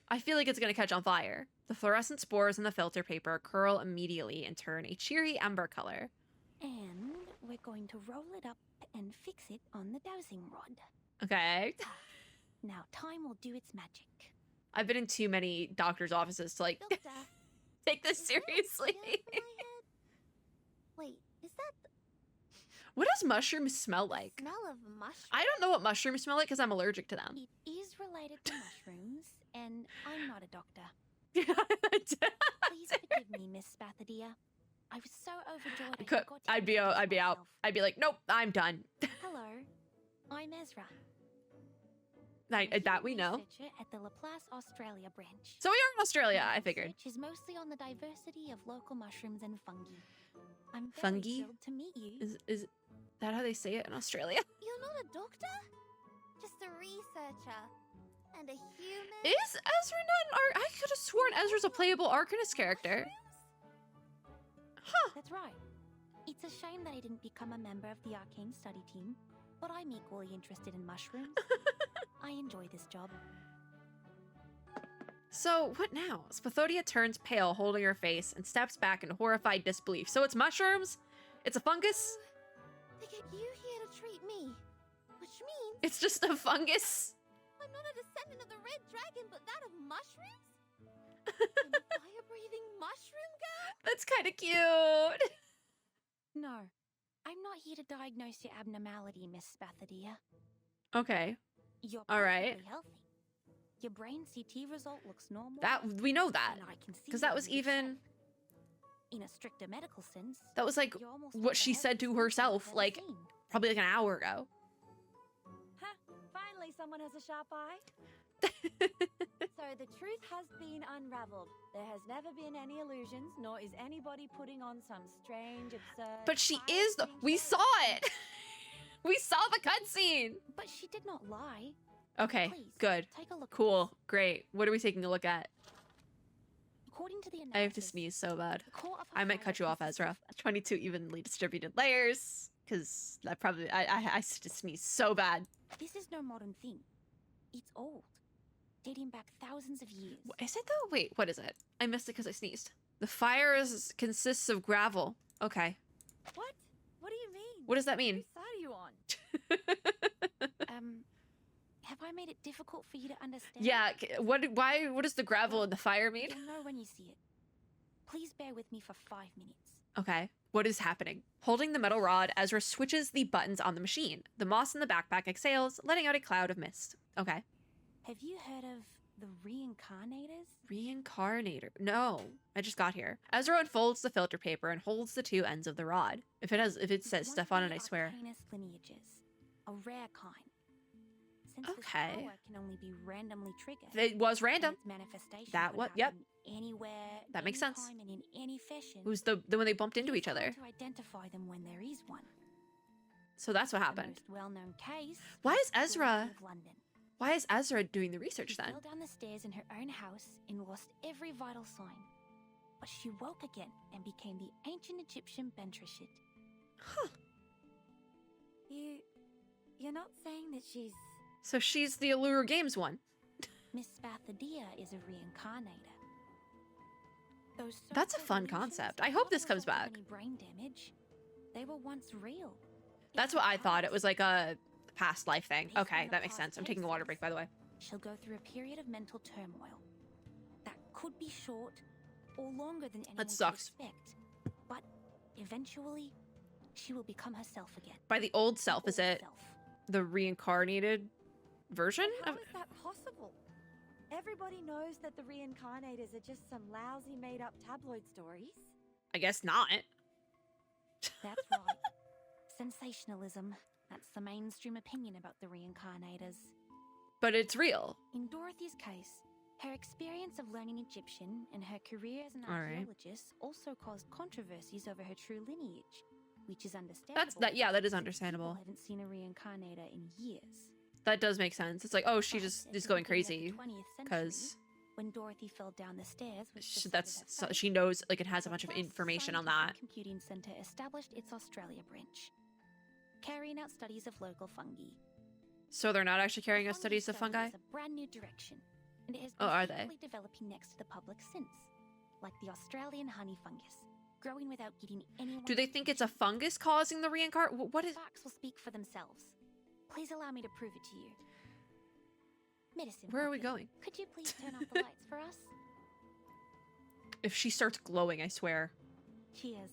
Speaker 1: I feel like it's gonna catch on fire. The fluorescent spores in the filter paper curl immediately and turn a cheery amber color.
Speaker 5: And we're going to roll it up and fix it on the dowsing rod.
Speaker 1: Okay.
Speaker 5: Now time will do its magic.
Speaker 1: I've been in too many doctor's offices to like
Speaker 2: Doctor.
Speaker 1: take this
Speaker 2: is that
Speaker 1: seriously.
Speaker 2: sand on my head? Wait, is that the
Speaker 1: What does mushrooms smell like?
Speaker 2: smell of mushroom?
Speaker 1: I don't know what mushrooms smell like because I'm allergic to them.
Speaker 5: It is related to mushrooms, and I'm not a doctor. Please forgive me, Miss Spathodia. I was so overjoyed I
Speaker 1: Could-
Speaker 5: forgot to
Speaker 1: I'd be
Speaker 5: introduce
Speaker 1: out.
Speaker 5: myself.
Speaker 1: I'd be like, nope, I'm done.
Speaker 5: Hello, I'm Ezra.
Speaker 1: That we know.
Speaker 5: Researcher at the Laplace Australia branch.
Speaker 1: So we are in Australia,
Speaker 5: My
Speaker 1: I figured.
Speaker 5: research is mostly on the diversity of local mushrooms and fungi. I'm very
Speaker 1: Fungi?
Speaker 5: thrilled to meet you.
Speaker 1: Is that how they say it in Australia?
Speaker 2: You're not a doctor? Just a researcher. And a human.
Speaker 1: Is Ezra not an Arc? I could have sworn Ezra's a playable Arcanist character. Huh.
Speaker 5: That's right. It's a shame that I didn't become a member of the arcane study team, but I'm equally interested in mushrooms. I enjoy this job.
Speaker 1: So, what now? Spathodia turns pale, holding her face, and steps back in horrified disbelief. So it's mushrooms? It's a fungus?
Speaker 2: They get you here to treat me. Which means
Speaker 1: It's just a fungus?
Speaker 2: I'm not a descendant of the red dragon, but that of mushrooms? I'm a fire-breathing mushroom girl?
Speaker 1: That's kind of cute.
Speaker 5: No, I'm not here to diagnose your abnormality, Miss Spathodia.
Speaker 1: Okay.
Speaker 5: You're
Speaker 1: All right.
Speaker 5: perfectly healthy. Your brain CT result looks normal.
Speaker 1: We know that.
Speaker 5: and I can see
Speaker 1: Because that
Speaker 5: you're
Speaker 1: was
Speaker 5: in good
Speaker 1: even...
Speaker 5: shape. In a stricter medical sense,
Speaker 1: That was like
Speaker 5: you're almost
Speaker 1: what
Speaker 5: the
Speaker 1: she said
Speaker 5: healthiest
Speaker 1: to
Speaker 5: person
Speaker 1: herself,
Speaker 5: I've ever
Speaker 1: like,
Speaker 5: seen.
Speaker 1: probably like an hour ago.
Speaker 4: Ha! Finally, someone has a sharp eye. So the truth has been unraveled. There has never been any illusions, nor is anybody putting on some strange, absurd.
Speaker 1: But she is the... We saw it! We saw the cutscene!
Speaker 5: But she did not lie.
Speaker 1: Okay,
Speaker 5: Please,
Speaker 1: good.
Speaker 5: Take a look. at
Speaker 1: Cool,
Speaker 5: this.
Speaker 1: great. What are we taking a look at?
Speaker 5: According to the analysis,
Speaker 1: I have to sneeze so bad.
Speaker 5: the core of her
Speaker 1: I might
Speaker 5: fire
Speaker 1: cut you off,
Speaker 5: consists
Speaker 1: Ezra.
Speaker 5: of
Speaker 1: 22 evenly distributed layers. Because I probably... I just sneeze so bad.
Speaker 5: This is no modern thing. It's old, dating back thousands of years.
Speaker 1: Is it though? Wait, what is it? I missed it because I sneezed. The fire consists of gravel. Okay.
Speaker 4: What? What do you mean?
Speaker 1: What does that mean?
Speaker 4: Whose side are you on?
Speaker 5: Have I made it difficult for you to understand?
Speaker 1: Yeah, what does the gravel and the fire mean?
Speaker 5: You'll know when you see it. Please bear with me for 5 minutes.
Speaker 1: Okay. What is happening? Holding the metal rod, Ezra switches the buttons on the machine. The moss in the backpack exhales, letting out a cloud of mist. Okay.
Speaker 5: Have you heard of the reincarnators?
Speaker 1: Reincarnator. No, I just got here. Ezra unfolds the filter paper and holds the two ends of the rod. If it says
Speaker 5: One
Speaker 1: stuff
Speaker 5: of
Speaker 1: on it,
Speaker 5: the
Speaker 1: I swear.
Speaker 5: Arcanist lineages, a rare kind. Since
Speaker 1: Okay.
Speaker 5: this power can only be randomly triggered.
Speaker 1: It was
Speaker 5: and
Speaker 1: random.
Speaker 5: its manifestation
Speaker 1: That
Speaker 5: could
Speaker 1: what? Yep.
Speaker 5: happen anywhere.
Speaker 1: That makes sense.
Speaker 5: anytime, and in any fashion.
Speaker 1: It was the when they bumped into
Speaker 5: it is
Speaker 1: each other.
Speaker 5: hard to identify them when there is one.
Speaker 1: So that's what
Speaker 5: The
Speaker 1: happened.
Speaker 5: most well-known case.
Speaker 1: Why is
Speaker 5: the
Speaker 1: Ezra?
Speaker 5: Lady of London.
Speaker 1: Why is Ezra doing the research
Speaker 5: She
Speaker 1: then?
Speaker 5: fell down the stairs in her own house and lost every vital sign. But she woke again and became the ancient Egyptian Bentreshit.
Speaker 1: Huh.
Speaker 4: You're not saying that she's...
Speaker 1: So she's the ULURU Games one.
Speaker 5: Miss Spathodia is a reincarnator. Those
Speaker 1: That's a
Speaker 5: so-called
Speaker 1: fun
Speaker 5: illusions
Speaker 1: concept.
Speaker 5: are
Speaker 1: I hope
Speaker 5: not
Speaker 1: this
Speaker 5: the
Speaker 1: comes
Speaker 5: result of
Speaker 1: back.
Speaker 5: any brain damage. They were once real.
Speaker 1: That's
Speaker 5: It's
Speaker 1: what
Speaker 5: the
Speaker 1: I thought. It
Speaker 5: past.
Speaker 1: was like a past life thing.
Speaker 5: Based on
Speaker 1: Okay,
Speaker 5: the
Speaker 1: that makes
Speaker 5: past
Speaker 1: sense. I'm taking a water break, by the way.
Speaker 5: She'll go through a period of mental turmoil. That could be short or longer than anyone could
Speaker 1: sucks.
Speaker 5: expect. But eventually, she will become herself again.
Speaker 1: By the old self,
Speaker 5: The
Speaker 1: is
Speaker 5: old
Speaker 1: it
Speaker 5: self.
Speaker 1: the reincarnated version
Speaker 4: How
Speaker 1: of...
Speaker 4: is that possible? Everybody knows that the reincarnators are just some lousy made-up tabloid stories.
Speaker 1: I guess not.
Speaker 5: That's right. Sensationalism. That's the mainstream opinion about the reincarnators.
Speaker 1: But it's real.
Speaker 5: In Dorothy's case, her experience of learning Egyptian and her career as an
Speaker 1: All right.
Speaker 5: archaeologist also caused controversies over her true lineage, which is understandable.
Speaker 1: Yeah, that is
Speaker 5: since
Speaker 1: understandable.
Speaker 5: People haven't seen a reincarnator in years.
Speaker 1: That does make sense. It's like, oh, she
Speaker 5: But
Speaker 1: just
Speaker 5: at
Speaker 1: is
Speaker 5: the
Speaker 1: going
Speaker 5: beginning of the
Speaker 1: crazy
Speaker 5: 20th century,
Speaker 1: because
Speaker 5: when Dorothy fell down the stairs, with the side
Speaker 1: that's
Speaker 5: of her
Speaker 1: so
Speaker 5: face,
Speaker 1: she knows, like, it has a
Speaker 5: the
Speaker 1: bunch of
Speaker 5: first
Speaker 1: information on
Speaker 5: scientific
Speaker 1: that.
Speaker 5: Computing Center established its Australia branch, carrying out studies of local fungi.
Speaker 1: So they're not actually carrying out
Speaker 5: Fungi
Speaker 1: studies of
Speaker 5: study
Speaker 1: fungi?
Speaker 5: is a brand new direction, and it has
Speaker 1: Oh,
Speaker 5: been
Speaker 1: are they?
Speaker 5: steadily developing next to the public since, like the Australian honey fungus, growing without getting anyone.
Speaker 1: Do they think it's a fungus causing the what is...
Speaker 5: Facts will speak for themselves. Please allow me to prove it to you. Medicine.
Speaker 1: Where are we
Speaker 5: Poppy,
Speaker 1: going?
Speaker 5: Could you please turn off the lights for us?
Speaker 1: If she starts glowing, I swear.
Speaker 5: Cheers.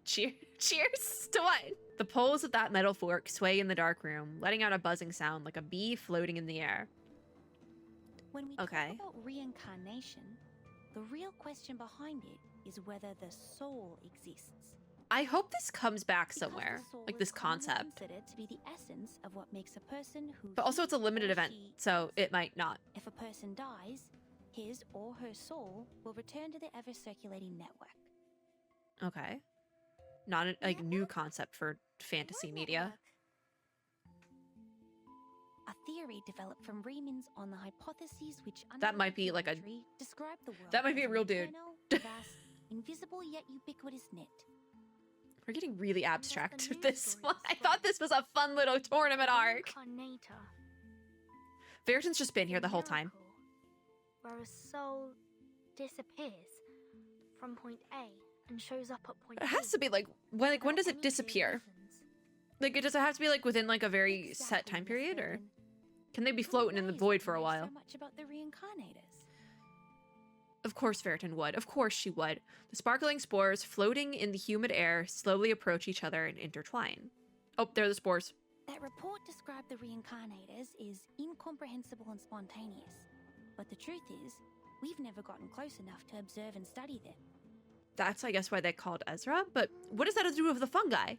Speaker 1: Cheers to what? The poles of that metal fork sway in the dark room, letting out a buzzing sound like a bee floating in the air.
Speaker 5: When we
Speaker 1: Okay.
Speaker 5: talk about reincarnation, the real question behind it is whether the soul exists.
Speaker 1: I hope this comes back
Speaker 5: Because
Speaker 1: somewhere,
Speaker 5: the soul
Speaker 1: like
Speaker 5: is
Speaker 1: this
Speaker 5: commonly
Speaker 1: concept.
Speaker 5: considered to be the essence of what makes a person who.
Speaker 1: But also
Speaker 5: he
Speaker 1: it's a limited
Speaker 5: or
Speaker 1: event,
Speaker 5: she
Speaker 1: so
Speaker 5: is.
Speaker 1: it might not.
Speaker 5: If a person dies, his or her soul will return to the ever-circulating network.
Speaker 1: Okay. Not a new
Speaker 5: Network?
Speaker 1: concept for fantasy
Speaker 5: What
Speaker 1: media.
Speaker 5: network? a theory developed from Riemann's on the hypotheses which
Speaker 1: That might be like a-
Speaker 5: describe the world.
Speaker 1: that might be
Speaker 5: as
Speaker 1: a real dude.
Speaker 5: eternal, vast, invisible yet ubiquitous net.
Speaker 1: We're getting really abstract
Speaker 2: the
Speaker 1: with
Speaker 2: news
Speaker 1: this
Speaker 2: stories
Speaker 1: one. I
Speaker 2: from
Speaker 1: thought this was a fun little tournament arc.
Speaker 2: Incarnator.
Speaker 1: Veritan's just been here the whole time.
Speaker 2: Miracle, where a soul disappears from point A and shows up at point
Speaker 1: It
Speaker 2: B.
Speaker 1: has to be like when does
Speaker 2: without
Speaker 1: it
Speaker 2: any
Speaker 1: disappear?
Speaker 2: reasons.
Speaker 1: Like, does it have to be like within like a very set
Speaker 5: Exactly,
Speaker 1: time
Speaker 5: Miss
Speaker 1: period, or
Speaker 5: Vernon.
Speaker 1: can they be
Speaker 5: What
Speaker 1: floating in the
Speaker 5: ways
Speaker 1: void
Speaker 5: do
Speaker 1: for
Speaker 5: you
Speaker 1: a
Speaker 5: know
Speaker 1: while?
Speaker 5: So much about the reincarnators.
Speaker 1: Of course Veritan would. Of course she would. The sparkling spores floating in the humid air slowly approach each other and intertwine. Oh, there are the spores.
Speaker 5: That report described the reincarnators is incomprehensible and spontaneous. But the truth is, we've never gotten close enough to observe and study them.
Speaker 1: That's, I guess, why they called Ezra. But what does that have to do with the fungi?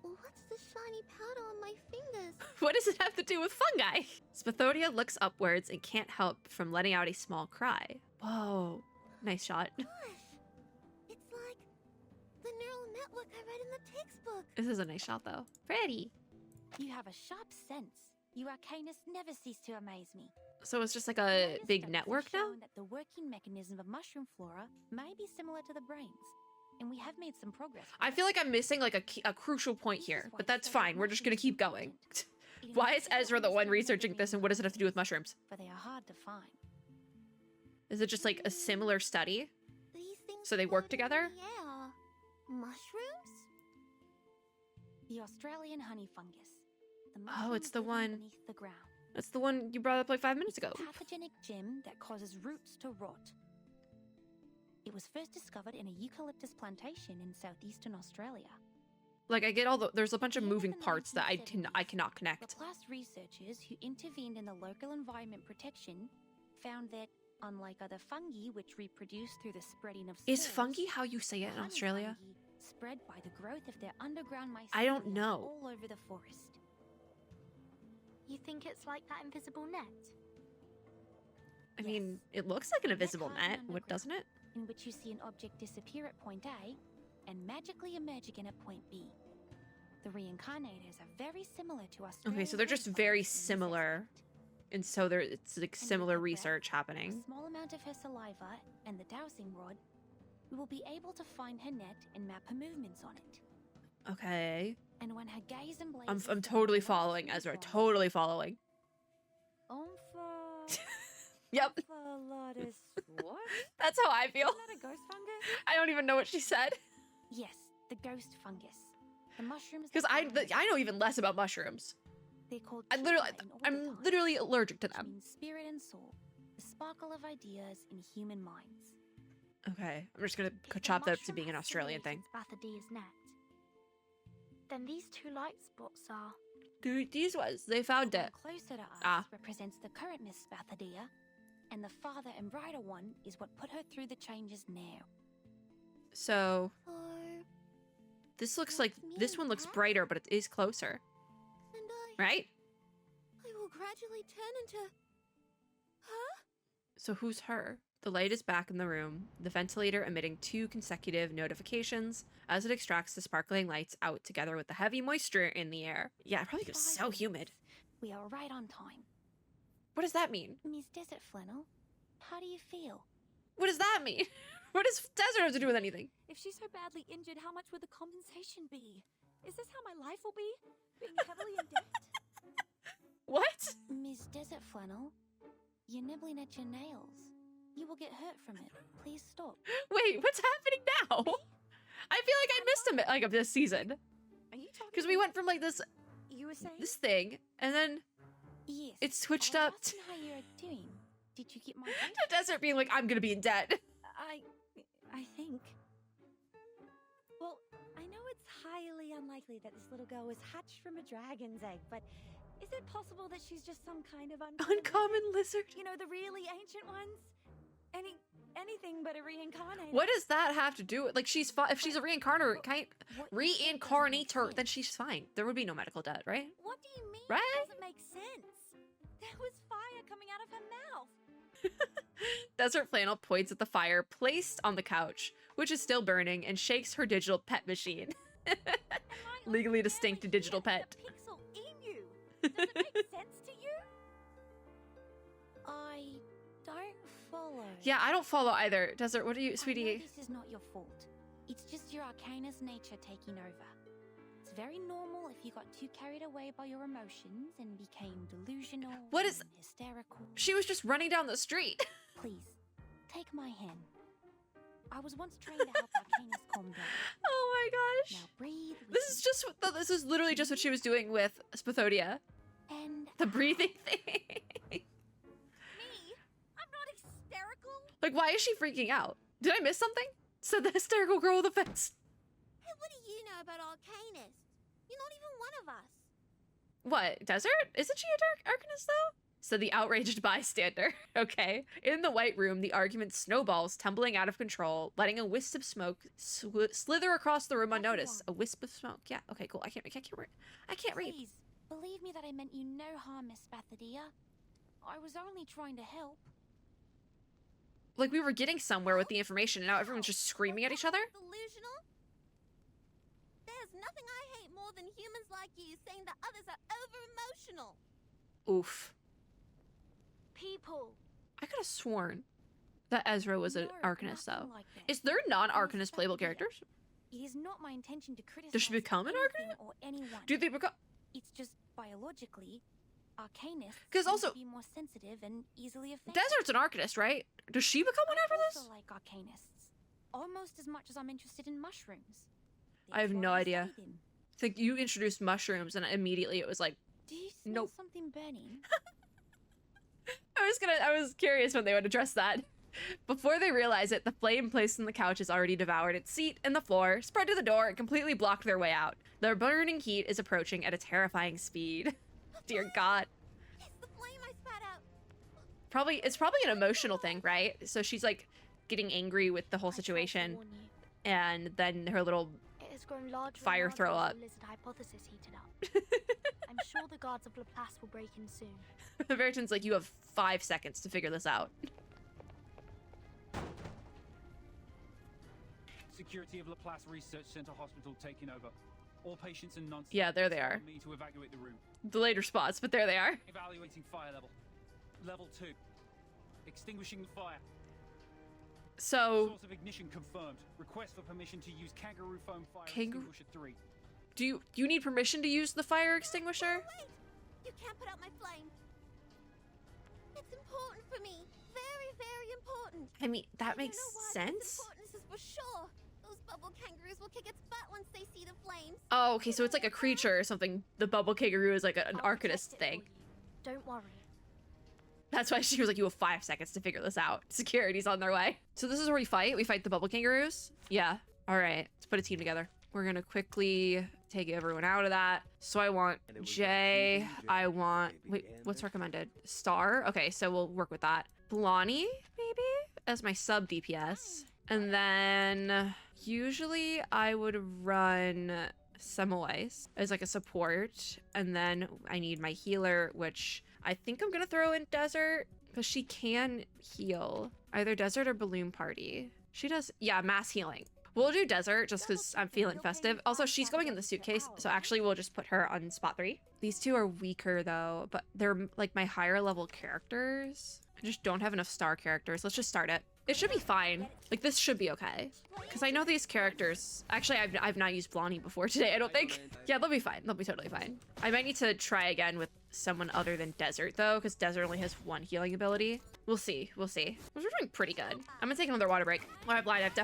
Speaker 2: What's the shiny powder on my fingers?
Speaker 1: What does it have to do with fungi? Spathodia looks upwards and can't help from letting out a small cry. Whoa. Nice shot.
Speaker 2: Gosh, it's like the neural network I read in the textbook.
Speaker 1: This is a nice shot, though. Pretty.
Speaker 5: You have a sharp sense. You arcanists never cease to amaze me.
Speaker 1: So it's just like
Speaker 5: Various
Speaker 1: a big
Speaker 5: studies have
Speaker 1: network now?
Speaker 5: shown that the working mechanism of mushroom flora may be similar to the brains, and we have made some progress. with
Speaker 1: I
Speaker 5: that.
Speaker 1: feel like I'm missing like a crucial point
Speaker 5: This
Speaker 1: here,
Speaker 5: is why
Speaker 1: but that's
Speaker 5: studying
Speaker 1: fine. We're just gonna
Speaker 5: mushrooms is
Speaker 1: keep going.
Speaker 5: important. It
Speaker 1: Why is
Speaker 5: enables us to
Speaker 1: Ezra the one
Speaker 5: understand
Speaker 1: researching
Speaker 5: the
Speaker 1: this, and what does it have to do with mushrooms?
Speaker 5: For they are hard to find.
Speaker 1: Is it just like a similar study?
Speaker 2: These things
Speaker 1: So they work
Speaker 2: floating in
Speaker 1: together?
Speaker 2: the air. Mushrooms?
Speaker 5: The Australian honey fungus. The
Speaker 1: Oh, it's
Speaker 5: mushrooms
Speaker 1: the
Speaker 5: living
Speaker 1: one-
Speaker 5: beneath the ground.
Speaker 1: That's the one you brought up like 5 minutes
Speaker 5: It's
Speaker 1: ago.
Speaker 5: a pathogenic gem that causes roots to rot. It was first discovered in a eucalyptus plantation in southeastern Australia.
Speaker 1: Like I get all the there's a bunch of
Speaker 5: Here in
Speaker 1: moving
Speaker 5: the
Speaker 1: parts that I
Speaker 5: 1970s,
Speaker 1: cannot connect.
Speaker 5: Laplace researchers who intervened in the local environment protection found that, unlike other fungi which reproduce through the spreading of
Speaker 1: Is
Speaker 5: spores,
Speaker 1: fungi how you say it in
Speaker 5: honey
Speaker 1: Australia?
Speaker 5: fungi spread by the growth of their underground mycelium
Speaker 1: I don't know.
Speaker 5: all over the forest.
Speaker 2: You think it's like that invisible net?
Speaker 1: I
Speaker 5: Yes.
Speaker 1: mean, it looks like an invisible
Speaker 5: hiding
Speaker 1: net, what
Speaker 5: underground.
Speaker 1: doesn't it?
Speaker 5: In which you see an object disappear at point A and magically emerge again at point B. The reincarnators are very similar to us.
Speaker 1: Okay, so they're just very similar. And so there it's like
Speaker 5: And
Speaker 1: similar
Speaker 5: with her breath,
Speaker 1: research happening.
Speaker 5: A small amount of her saliva and the dowsing rod, we will be able to find her net and map her movements on it.
Speaker 1: Okay.
Speaker 5: And when her gaze and blades
Speaker 1: I'm totally following Ezra. Totally following. Yep.
Speaker 4: What?
Speaker 1: That's how I feel.
Speaker 4: Isn't that a ghost fungus?
Speaker 1: I don't even know what she said.
Speaker 5: Yes, the ghost fungus. The mushrooms.
Speaker 1: Because
Speaker 5: that grow
Speaker 1: I know even less about mushrooms.
Speaker 5: They're called.
Speaker 1: I literally
Speaker 5: chronically in
Speaker 1: I'm
Speaker 5: order
Speaker 1: literally
Speaker 5: time,
Speaker 1: allergic to
Speaker 5: which
Speaker 1: them.
Speaker 5: means spirit and soul, the sparkle of ideas in human minds.
Speaker 1: Okay. I'm just gonna
Speaker 2: If the
Speaker 1: chop that up to
Speaker 2: mushroom
Speaker 1: being an
Speaker 2: has
Speaker 1: Australian thing.
Speaker 2: simulated Spathadia's net, then these two light spots are...
Speaker 1: Dude, these ones, they found
Speaker 5: The
Speaker 1: it.
Speaker 5: one closer to us
Speaker 1: Ah.
Speaker 5: represents the current Miss Spathadia, and the farther and brighter one is what put her through the changes now.
Speaker 1: So
Speaker 2: Or...
Speaker 1: this looks like
Speaker 2: That's me
Speaker 1: this
Speaker 2: and
Speaker 1: one looks
Speaker 2: Pat?
Speaker 1: brighter, but it is closer,
Speaker 2: And
Speaker 1: right?
Speaker 2: I will gradually turn into... Huh?
Speaker 1: So who's her? The light is back in the room, the ventilator emitting 2 consecutive notifications as it extracts the sparkling lights out together with the heavy moisture in the air. Yeah, it probably gets
Speaker 5: 5
Speaker 1: so
Speaker 5: minutes.
Speaker 1: humid.
Speaker 5: We are right on time.
Speaker 1: What does that mean?
Speaker 5: Miss Desert Flannel, how do you feel?
Speaker 1: What does that mean? What does desert have to do with anything?
Speaker 4: If she's so badly injured, how much would the compensation be? Is this how my life will be? Being heavily in debt?
Speaker 1: What?
Speaker 5: Miss Desert Flannel, you're nibbling at your nails. You will get hurt from it. Please stop.
Speaker 1: Wait, what's happening now? I feel like I missed a bit like of this season
Speaker 4: Are you talking?
Speaker 1: because we went from like this
Speaker 4: You were saying?
Speaker 1: thing and then
Speaker 5: Yes.
Speaker 1: it switched
Speaker 5: I
Speaker 1: up
Speaker 5: was
Speaker 1: to
Speaker 5: asking how you're doing. Did you get my point?
Speaker 1: desert being like I'm gonna be in debt.
Speaker 4: I think. Well, I know it's highly unlikely that this little girl was hatched from a dragon's egg, but is it possible that she's just some kind of
Speaker 1: Uncommon lizard.
Speaker 4: You know, the really ancient ones? Anything but a reincarnated.
Speaker 1: What does that have to do with like she's if she's a reincarnator,
Speaker 5: What you said doesn't make
Speaker 1: reincarnator, then
Speaker 5: sense.
Speaker 1: she's fine. There would be no medical debt, right?
Speaker 4: What do you mean?
Speaker 1: Right?
Speaker 4: It doesn't make sense. There was fire coming out of her mouth.
Speaker 1: Desert Flannel points at the fire placed on the couch, which is still burning, and shakes her digital pet machine.
Speaker 4: And I
Speaker 1: Legally
Speaker 4: only
Speaker 1: distinct
Speaker 4: barely
Speaker 1: digital
Speaker 4: hear
Speaker 1: pet.
Speaker 4: the pixel emu. Does it make sense to you?
Speaker 5: I don't follow.
Speaker 1: Yeah, I don't follow either. Desert, what are you,
Speaker 5: I know
Speaker 1: sweetie?
Speaker 5: this is not your fault. It's just your arcanist nature taking over. It's very normal if you got too carried away by your emotions and became delusional.
Speaker 1: What is-
Speaker 5: and hysterical.
Speaker 1: She was just running down the street.
Speaker 5: Please, take my hand. I was once trained to help arcanists calm down.
Speaker 1: Oh my gosh.
Speaker 5: Now breathe. with
Speaker 1: This is just, this is literally just what she was doing with Spathodia.
Speaker 5: me. And
Speaker 1: The breathing thing.
Speaker 4: Me? I'm not hysterical.
Speaker 1: Like, why is she freaking out? Did I miss something? Said the hysterical girl with the fence.
Speaker 2: Hey, what do you know about Arcanists? You're not even one of us.
Speaker 1: What, Desert? Isn't she a dark arcanist though? Said the outraged bystander. Okay. In the white room, the argument snowballs, tumbling out of control, letting a wisp of smoke slither across the room unnoticed. A wisp of smoke. Yeah. Okay. Cool. I can't read.
Speaker 5: please, believe me that I meant you no harm, Miss Bathadia. I was only trying to help.
Speaker 1: Like, we were getting somewhere with the information, and now everyone's just screaming at each other.
Speaker 2: Delusional? There's nothing I hate more than humans like you saying that others are over-emotional.
Speaker 1: Oof.
Speaker 4: People.
Speaker 1: I could have sworn that Ezra was an
Speaker 5: No,
Speaker 1: arcanist,
Speaker 5: nothing
Speaker 1: though.
Speaker 5: like that.
Speaker 1: Is there non-arcanist
Speaker 5: Miss
Speaker 1: playable
Speaker 5: Bathadia,
Speaker 1: characters?
Speaker 5: It is not my intention to criticize
Speaker 1: Does she become an
Speaker 5: anything
Speaker 1: arcanist?
Speaker 5: or anyone.
Speaker 1: Do they become?
Speaker 5: It's just biologically, arcanists
Speaker 1: 'Cause
Speaker 5: tend
Speaker 1: also-
Speaker 5: to be more sensitive and easily offended.
Speaker 1: Desert's an arcanist, right? Does she become one
Speaker 5: I
Speaker 1: after this?
Speaker 5: also like arcanists, almost as much as I'm interested in mushrooms.
Speaker 1: I have
Speaker 5: That's
Speaker 1: no
Speaker 5: what I
Speaker 1: idea.
Speaker 5: studied in.
Speaker 1: It's like you introduced mushrooms, and immediately it was like,
Speaker 5: Do you smell
Speaker 1: Nope.
Speaker 5: something burning?
Speaker 1: I was curious when they would address that. Before they realize it, the flame placed on the couch has already devoured its seat and the floor, spread to the door, and completely blocked their way out. Their burning heat is approaching at a terrifying speed. Dear God.
Speaker 2: It's the flame I spat out.
Speaker 1: It's probably an emotional thing, right? So she's like getting angry with the whole
Speaker 5: I tried to
Speaker 1: situation,
Speaker 5: warn you.
Speaker 1: and then her little
Speaker 7: It has grown larger and
Speaker 1: Fire
Speaker 7: larger
Speaker 1: throw
Speaker 7: as
Speaker 1: up.
Speaker 7: the lizard hypothesis heated up. I'm sure the guards of Laplace will break in soon.
Speaker 1: Veriton's like, you have 5 seconds to figure this out.
Speaker 8: Security of Laplace Research Center Hospital taking over. All patients and non.
Speaker 1: Yeah, there they are.
Speaker 8: Me to evacuate the room.
Speaker 1: Delayed response, but there they are.
Speaker 8: Evaluating fire level. Level 2. Extinguishing the fire.
Speaker 1: So,
Speaker 8: Source of ignition confirmed. Request for permission to use kangaroo foam fire
Speaker 1: Kangaroo-
Speaker 8: extinguisher 3.
Speaker 1: do you need permission to use the fire extinguisher?
Speaker 2: Wait! You can't put out my flame. It's important for me. Very, very important.
Speaker 1: I mean, that
Speaker 2: You
Speaker 1: makes
Speaker 2: know what?
Speaker 1: sense.
Speaker 2: Its importance is for sure. Those bubble kangaroos will kick its butt once they see the flames.
Speaker 1: Oh, okay, so it's like a creature or something. The bubble kangaroo is like an
Speaker 7: I'll
Speaker 1: arcanist
Speaker 7: protect it for
Speaker 1: thing.
Speaker 7: you. Don't worry.
Speaker 1: That's why she was like, you have 5 seconds to figure this out. Security's on their way. So this is where we fight? We fight the bubble kangaroos? Yeah. All right. Let's put a team together. We're going to quickly take everyone out of that. So I want Jay. I want... Wait, what's recommended? Star? Okay, so we'll work with that. Blondie, maybe? As my sub DPS. And then... Usually I would run Semmelweis as like a support. And then I need my healer, which... I think I'm gonna throw in Desert because she can heal. Either Desert or Balloon Party. She does, yeah, mass healing. We'll do Desert just because I'm feeling festive. Also, she's going in the suitcase, so actually we'll just put her on spot 3. These two are weaker though, but they're like my higher level characters. I just don't have enough star characters. Let's just start it. It should be fine. Like, this should be okay. Because I know these characters... Actually, I've not used Blondie before today, I don't think. Yeah, they'll be fine. They'll be totally fine. I might need to try again with someone other than Desert, though, because Desert only has 1 healing ability. We'll see. We'll see. We're doing pretty good. I'm gonna take another water break. Well, I've lied. I've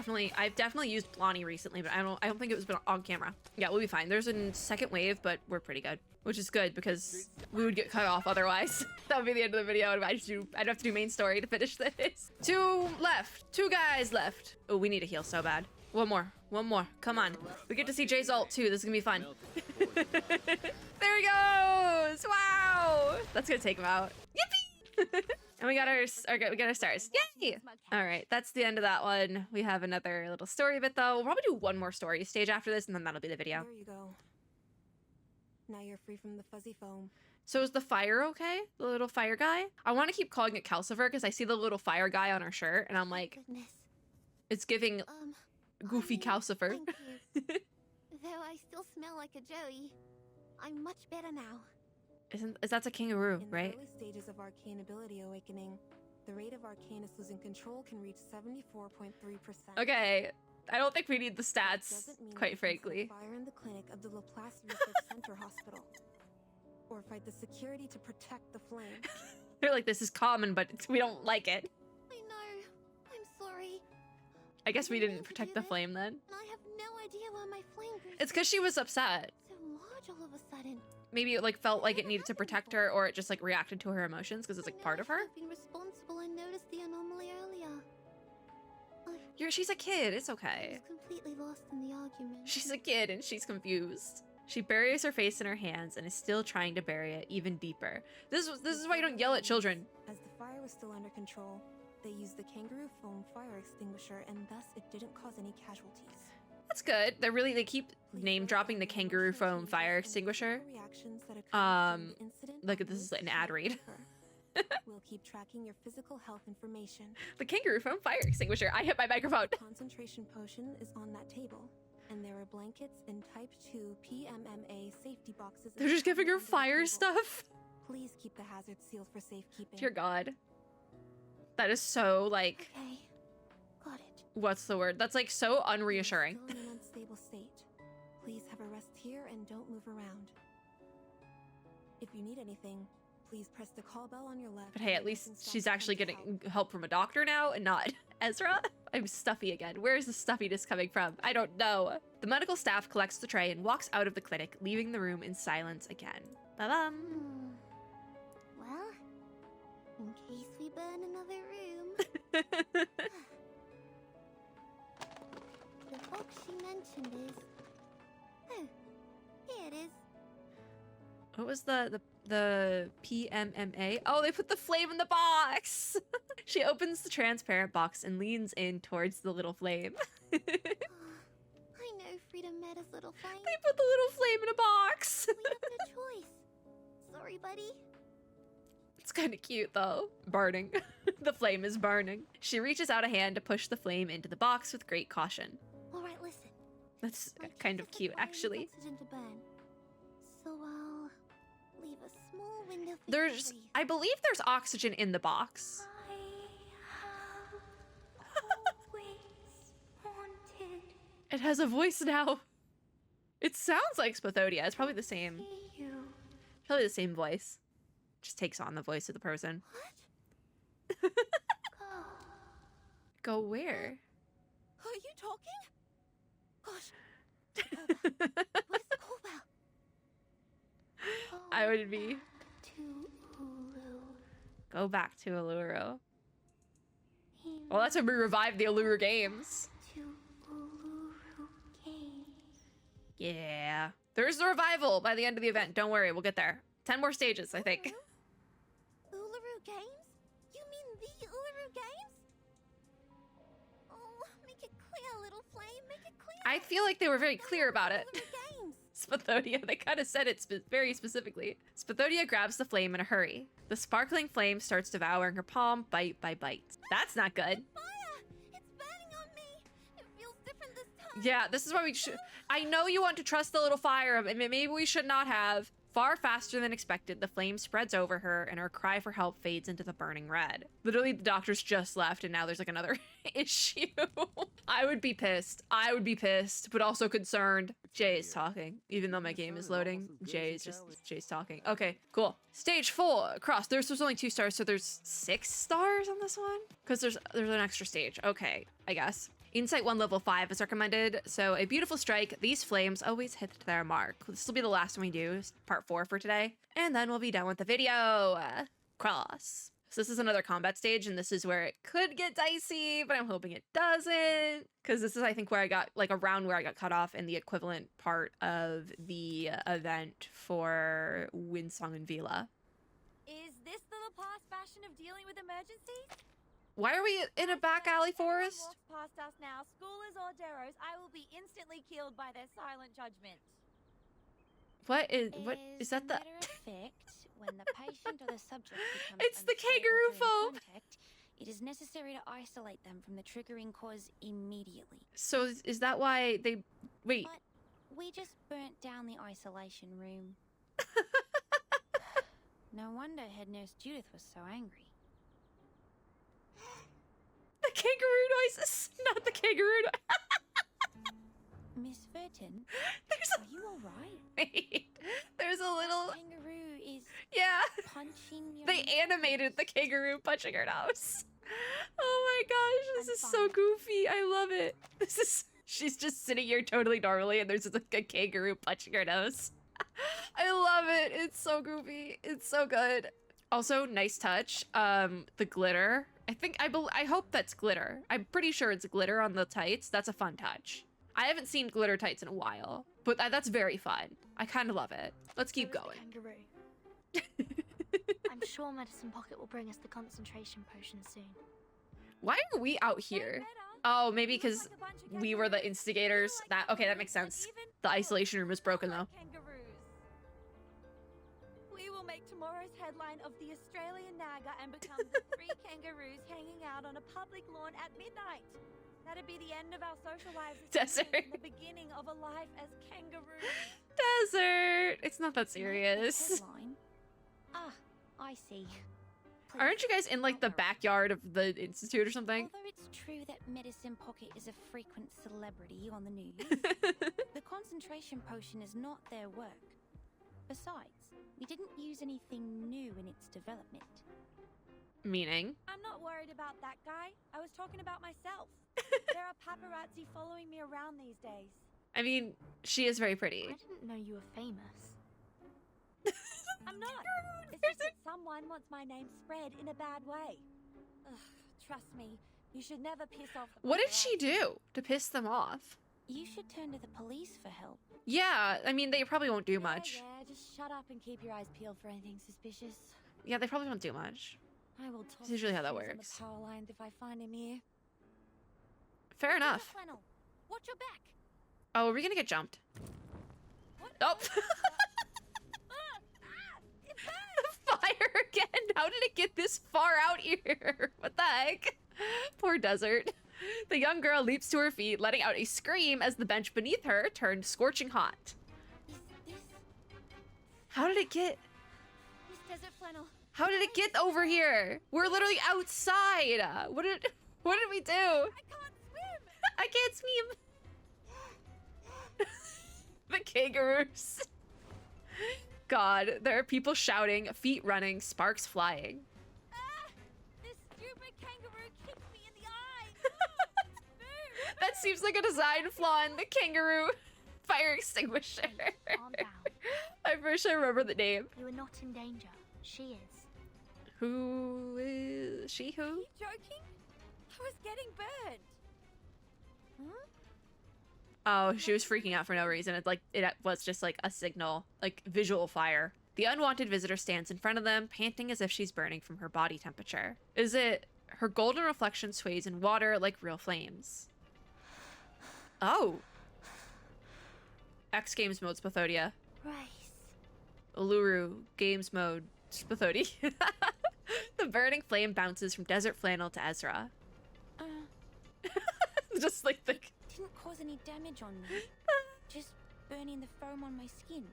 Speaker 1: definitely used Blondie recently, but I don't think it was been on camera. Yeah, we'll be fine. There's a second wave, but we're pretty good. Which is good, because we would get cut off otherwise. That would be the end of the video, and I'd have to do main story to finish this. 2 left. 2 guys left. Oh, we need to heal so bad. One more. Come on. We get to see Jay's ult, too. This is gonna be fun. There he goes! Wow! That's gonna take him out. Yippee! And we got our stars. Yay! All right, that's the end of that one. We have another little story bit, though. We'll probably do one more story stage after this, and then that'll be the video.
Speaker 9: There you go. Now you're free from the fuzzy foam.
Speaker 1: So is the fire okay? The little fire guy? I want to keep calling it Calcifer because I see the little fire guy on her shirt, and I'm like,
Speaker 2: Goodness.
Speaker 1: it's giving goofy
Speaker 2: honey,
Speaker 1: Calcifer.
Speaker 2: Thank you. Though I still smell like a Joey, I'm much better now.
Speaker 1: Is that's a kangaroo,
Speaker 9: In
Speaker 1: right?
Speaker 9: the early stages of arcane ability awakening, the rate of Arcanus losing control can reach 74.3%.
Speaker 1: Okay, I don't think we need the stats,
Speaker 9: Doesn't mean
Speaker 1: quite
Speaker 9: that you can
Speaker 1: frankly.
Speaker 9: set fire in the clinic of the Laplace Research Center Hospital, or fight the security to protect the flame.
Speaker 1: They're like, this is common, but we don't like it.
Speaker 2: I know. I'm sorry.
Speaker 1: I guess we
Speaker 2: didn't
Speaker 1: didn't
Speaker 2: mean to
Speaker 1: protect
Speaker 2: do
Speaker 1: the
Speaker 2: this.
Speaker 1: flame then.
Speaker 2: And I have no idea why my flame grew
Speaker 1: It's because she was upset.
Speaker 2: so large all of a sudden.
Speaker 1: Maybe it like felt like it needed to protect her, or it just like reacted to her emotions because it's like
Speaker 2: I know
Speaker 1: part
Speaker 2: I
Speaker 1: of her.
Speaker 2: should have been responsible and noticed the anomaly earlier.
Speaker 1: She's a kid, it's
Speaker 2: I
Speaker 1: okay.
Speaker 2: was completely lost in the argument.
Speaker 1: She's a kid and she's confused. She buries her face in her hands and is still trying to bury it even deeper. This is why you don't yell at children.
Speaker 9: As the fire was still under control, they used the kangaroo foam fire extinguisher, and thus it didn't cause any casualties.
Speaker 1: That's good. They keep name dropping the kangaroo foam fire extinguisher. Like this is an ad read.
Speaker 9: We'll keep tracking your physical health information.
Speaker 1: The kangaroo foam fire extinguisher. I hit my microphone.
Speaker 9: Concentration potion is on that table, and there are blankets and type 2 PMMA safety boxes.
Speaker 1: They're just giving her
Speaker 9: under the
Speaker 1: fire
Speaker 9: table.
Speaker 1: stuff.
Speaker 9: Please keep the hazard sealed for safekeeping.
Speaker 1: Dear God. That is so like,
Speaker 2: Okay. Got it.
Speaker 1: what's the word? That's like so unreassuring.
Speaker 9: Still in an unstable state. Please have a rest here and don't move around. If you need anything, please press the call bell on your left.
Speaker 1: But hey, at least she's actually getting help from a doctor now and not Ezra. I'm stuffy again. Where is the stuffiness coming from? I don't know. The medical staff collects the tray and walks out of the clinic, leaving the room in silence again. Ba-bum.
Speaker 2: Well, in case we burn another room. The box she mentioned is... Oh, here it is.
Speaker 1: What was the PMMA? Oh, they put the flame in the box. She opens the transparent box and leans in towards the little flame. They put
Speaker 2: I know Freedom met his little flame.
Speaker 1: the little flame in a box.
Speaker 2: We have no choice. Sorry, buddy.
Speaker 1: It's kind of cute though. Burning. The flame is burning. She reaches out a hand to push the flame into the box with great caution.
Speaker 2: All right, listen.
Speaker 1: That's
Speaker 2: My
Speaker 1: kind of
Speaker 2: piece
Speaker 1: cute,
Speaker 2: the fire needs
Speaker 1: actually.
Speaker 2: Oxygen to burn. So I'll leave a small window for you to
Speaker 1: There's,
Speaker 2: breathe.
Speaker 1: I believe there's oxygen in the box.
Speaker 2: I have always wanted
Speaker 1: It has a voice now. It sounds like Spathodia. It's probably the same.
Speaker 2: see you.
Speaker 1: Probably the same voice. Just takes on the voice of the person.
Speaker 2: What? Go.
Speaker 1: Go where?
Speaker 2: Are you talking? Gosh. What is the call bell?
Speaker 1: I would be.
Speaker 2: To Ulu.
Speaker 1: Go back to Uluru. Well, that's when we revived the ULURU Games.
Speaker 2: To Uluru Games.
Speaker 1: Yeah. There's the revival by the end of the event. Don't worry, we'll get there. 10 more stages, I think.
Speaker 2: Uluru Games? You mean the Uluru Games? Oh, make it clear, little flame. Make it clear.
Speaker 1: I feel like they were very clear about it.
Speaker 2: Uluru Games.
Speaker 1: Spathodia, they kind of said it very specifically. Spathodia grabs the flame in a hurry. The sparkling flame starts devouring her palm bite by bite. That's not good.
Speaker 2: Fire! It's burning on me. It feels different this time.
Speaker 1: Yeah, this is why we should... I know you want to trust the little fire, but maybe we should not have. Far faster than expected, the flame spreads over her, and her cry for help fades into the burning red. Literally, the doctors just left, and now there's like another issue. I would be pissed. I would be pissed, but also concerned. Jay is talking. Even though my game is loading, Jay's talking. Okay, cool. Stage 4, cross. There's only 2 stars, so there's 6 stars on this one? Because there's an extra stage. Okay, I guess. Insight 1 level 5 is recommended, so a beautiful strike. These flames always hit their mark. This will be the last one we do, part 4 for today. And then we'll be done with the video. Cross. So this is another combat stage, and this is where it could get dicey, but I'm hoping it doesn't. Because this is, I think, where I got, like, around where I got cut off in the equivalent part of the event for Winsong and Vila.
Speaker 4: Is this the past fashion of dealing with emergencies?
Speaker 1: Why are we in a back alley forest?
Speaker 4: Walks past us now, schoolers or deros, I will be instantly killed by their silent judgment.
Speaker 1: What is that? The
Speaker 5: Matter of fact, when the patient or the subject becomes
Speaker 1: It's the
Speaker 5: unstable
Speaker 1: kangaroo
Speaker 5: during
Speaker 1: foam.
Speaker 5: contact, it is necessary to isolate them from the triggering cause immediately.
Speaker 1: So is that why they wait?
Speaker 5: But we just burnt down the isolation room. No wonder head nurse Judith was so angry.
Speaker 1: The kangaroo noises, not the kangaroo.
Speaker 5: Miss Furton,
Speaker 1: There's
Speaker 5: are you alright?
Speaker 1: wait, there's a little,
Speaker 5: Kangaroo is
Speaker 1: yeah.
Speaker 5: punching your
Speaker 1: They animated the kangaroo punching her nose. Oh my gosh, this is so goofy. I love it. This is, she's just sitting here totally normally and there's like a kangaroo punching her nose. I love it. It's so goofy. It's so good. Also, nice touch. The glitter. I hope that's glitter. I'm pretty sure it's glitter on the tights. That's a fun touch. I haven't seen glitter tights in a while, but that's very fun. I kind of love it. Let's keep going.
Speaker 7: Kangaroo. I'm sure Medicine Pocket will bring us the concentration potion soon.
Speaker 1: Why are we out here? Oh, maybe because we were the instigators. Okay, that makes sense. The isolation room is broken though.
Speaker 4: We will make tomorrow's headline of the Australian Naga and become the 3 kangaroos hanging out on a public lawn at midnight. That'd be the end of our social lives.
Speaker 1: Desert.
Speaker 4: And the beginning of a life as kangaroos.
Speaker 1: Desert. It's not that serious.
Speaker 5: Headline? Ah, I see.
Speaker 1: Aren't you guys in like the backyard of the institute or something?
Speaker 5: Although it's true that Medicine Pocket is a frequent celebrity on the news, the concentration potion is not their work. Besides, we didn't use anything new in its development.
Speaker 1: Meaning?
Speaker 4: I'm not worried about that guy. I was talking about myself. There are paparazzi following me around these days.
Speaker 1: I mean, she is very
Speaker 7: I
Speaker 1: pretty.
Speaker 7: didn't know you were famous.
Speaker 4: I'm not. It's just that someone wants my name spread in a bad way. Ugh, trust me, you should never piss off the
Speaker 1: What did she
Speaker 4: paparazzi.
Speaker 1: do to piss them off?
Speaker 5: You should turn to the police for help.
Speaker 1: Yeah, I mean, they probably won't do much.
Speaker 4: Yeah, just shut up and keep your eyes peeled for anything suspicious.
Speaker 1: Yeah, they probably won't do much.
Speaker 4: I will toss
Speaker 1: That's usually how that
Speaker 4: his shoes on
Speaker 1: works.
Speaker 4: the power lines if I find him here.
Speaker 1: Fair enough.
Speaker 4: Flannel, watch your back.
Speaker 1: Oh, are we gonna get jumped?
Speaker 4: What?
Speaker 1: Oh.
Speaker 4: It burns.
Speaker 1: Fire again! How did it get this far out here? What the heck? Poor Desert. The young girl leaps to her feet, letting out a scream as the bench beneath her turned scorching hot.
Speaker 4: Is this
Speaker 1: How did it get...
Speaker 4: Miss Desert Flannel?
Speaker 1: How did it get over here? We're literally outside! What did we do?
Speaker 4: I can't swim.
Speaker 1: I can't swim! The kangaroos. God, there are people shouting, feet running, sparks flying.
Speaker 4: Ah! This stupid kangaroo kicked me in the eye. Move.
Speaker 1: That seems like a design flaw in the kangaroo fire extinguisher.
Speaker 7: Calm down.
Speaker 1: I wish I remember the name.
Speaker 7: You are not in danger. She is.
Speaker 1: Who is she? Who?
Speaker 4: Are you joking? I was getting burned.
Speaker 1: Oh, she was freaking out for no reason. It was just like a signal, like visual fire. The unwanted visitor stands in front of them, panting as if she's burning from her body temperature. Is it her golden reflection sways in water like real flames? Oh. X Games mode Spathodia.
Speaker 7: Rice.
Speaker 1: ULURU Games mode Spathodia. The burning flame bounces from Desert Flannel to Ezra. Just like the...
Speaker 5: Didn't cause any damage on me. Just burning the foam on my skin.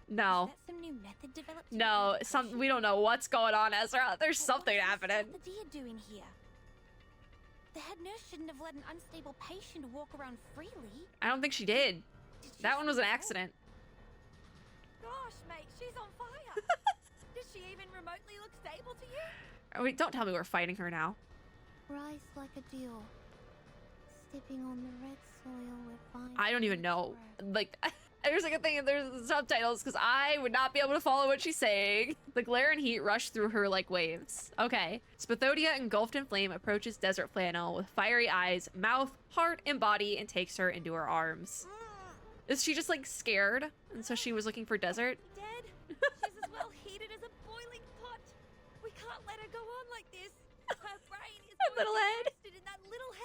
Speaker 1: No.
Speaker 5: Is that some new method developed? to
Speaker 1: No,
Speaker 5: prevent crushing?
Speaker 1: we don't know what's going on, Ezra. There's
Speaker 5: But
Speaker 1: something
Speaker 5: what's
Speaker 1: happening.
Speaker 5: the deer doing here? The head nurse shouldn't have let an unstable patient walk around freely.
Speaker 1: I don't think she did.
Speaker 5: Did she
Speaker 1: That one was an
Speaker 5: fall?
Speaker 1: accident.
Speaker 4: Gosh, mate, she's on fire. Does she even remotely look stable to you?
Speaker 1: Oh, wait, don't tell me we're fighting her now.
Speaker 2: Rise like a deer. Stepping on the red soil where vines
Speaker 1: I don't even know.
Speaker 2: grow.
Speaker 1: Like, there's like a thing, there's subtitles, because I would not be able to follow what she's saying. The glare and heat rush through her like waves. Okay. Spathodia, engulfed in flame, approaches Desert Flannel with fiery eyes, mouth, heart, and body, and takes her into her arms. Is she just like scared? And so she was looking for Desert?
Speaker 4: Dead? She's as well heated as a boiling pot. We can't let her go on like this. Her brain is
Speaker 1: Her little head.
Speaker 4: invested in that little head.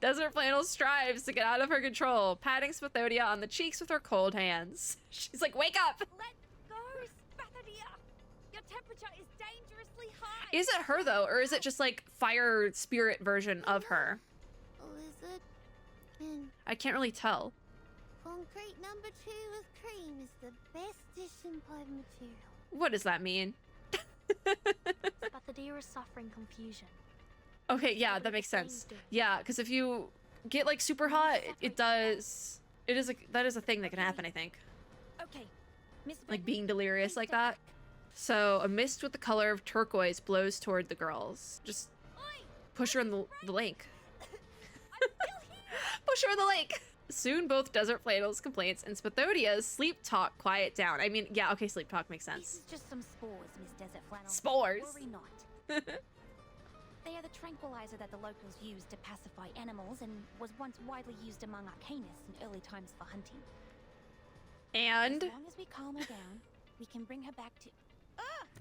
Speaker 1: Desert Flannel strives to get out of her control, patting Spathodia on the cheeks with her cold hands. She's like, wake up!
Speaker 4: Let go, Spathodia. Your temperature is dangerously high.
Speaker 1: Is it her though, or is it just like fire spirit version of her?
Speaker 2: Lizard. And
Speaker 1: I can't really tell.
Speaker 2: Concrete number 2 with cream is the best dish implied material.
Speaker 1: What does that mean?
Speaker 7: Spathadia is suffering confusion.
Speaker 1: Okay, yeah, that makes sense. Yeah, because if you get like super hot, that is a thing that can happen, I think.
Speaker 5: Okay, Miss
Speaker 1: Like
Speaker 5: Benton,
Speaker 1: being delirious
Speaker 5: please
Speaker 1: like
Speaker 5: step
Speaker 1: that.
Speaker 5: back.
Speaker 1: So a mist with the color of turquoise blows toward the girls. Just push her in the lake. Push her in the lake. Soon both Desert Flannel's complaints and Spathodia's sleep talk quiet down. I mean, yeah, okay, sleep talk makes
Speaker 5: This
Speaker 1: sense.
Speaker 5: is just some spores, Miss Desert Flannel.
Speaker 1: Spores?
Speaker 5: Worry not. They are the tranquilizer that the locals use to pacify animals and was once widely used among Arcanists in early times for hunting.
Speaker 1: And
Speaker 5: As long as we calm her down, we can bring her back to...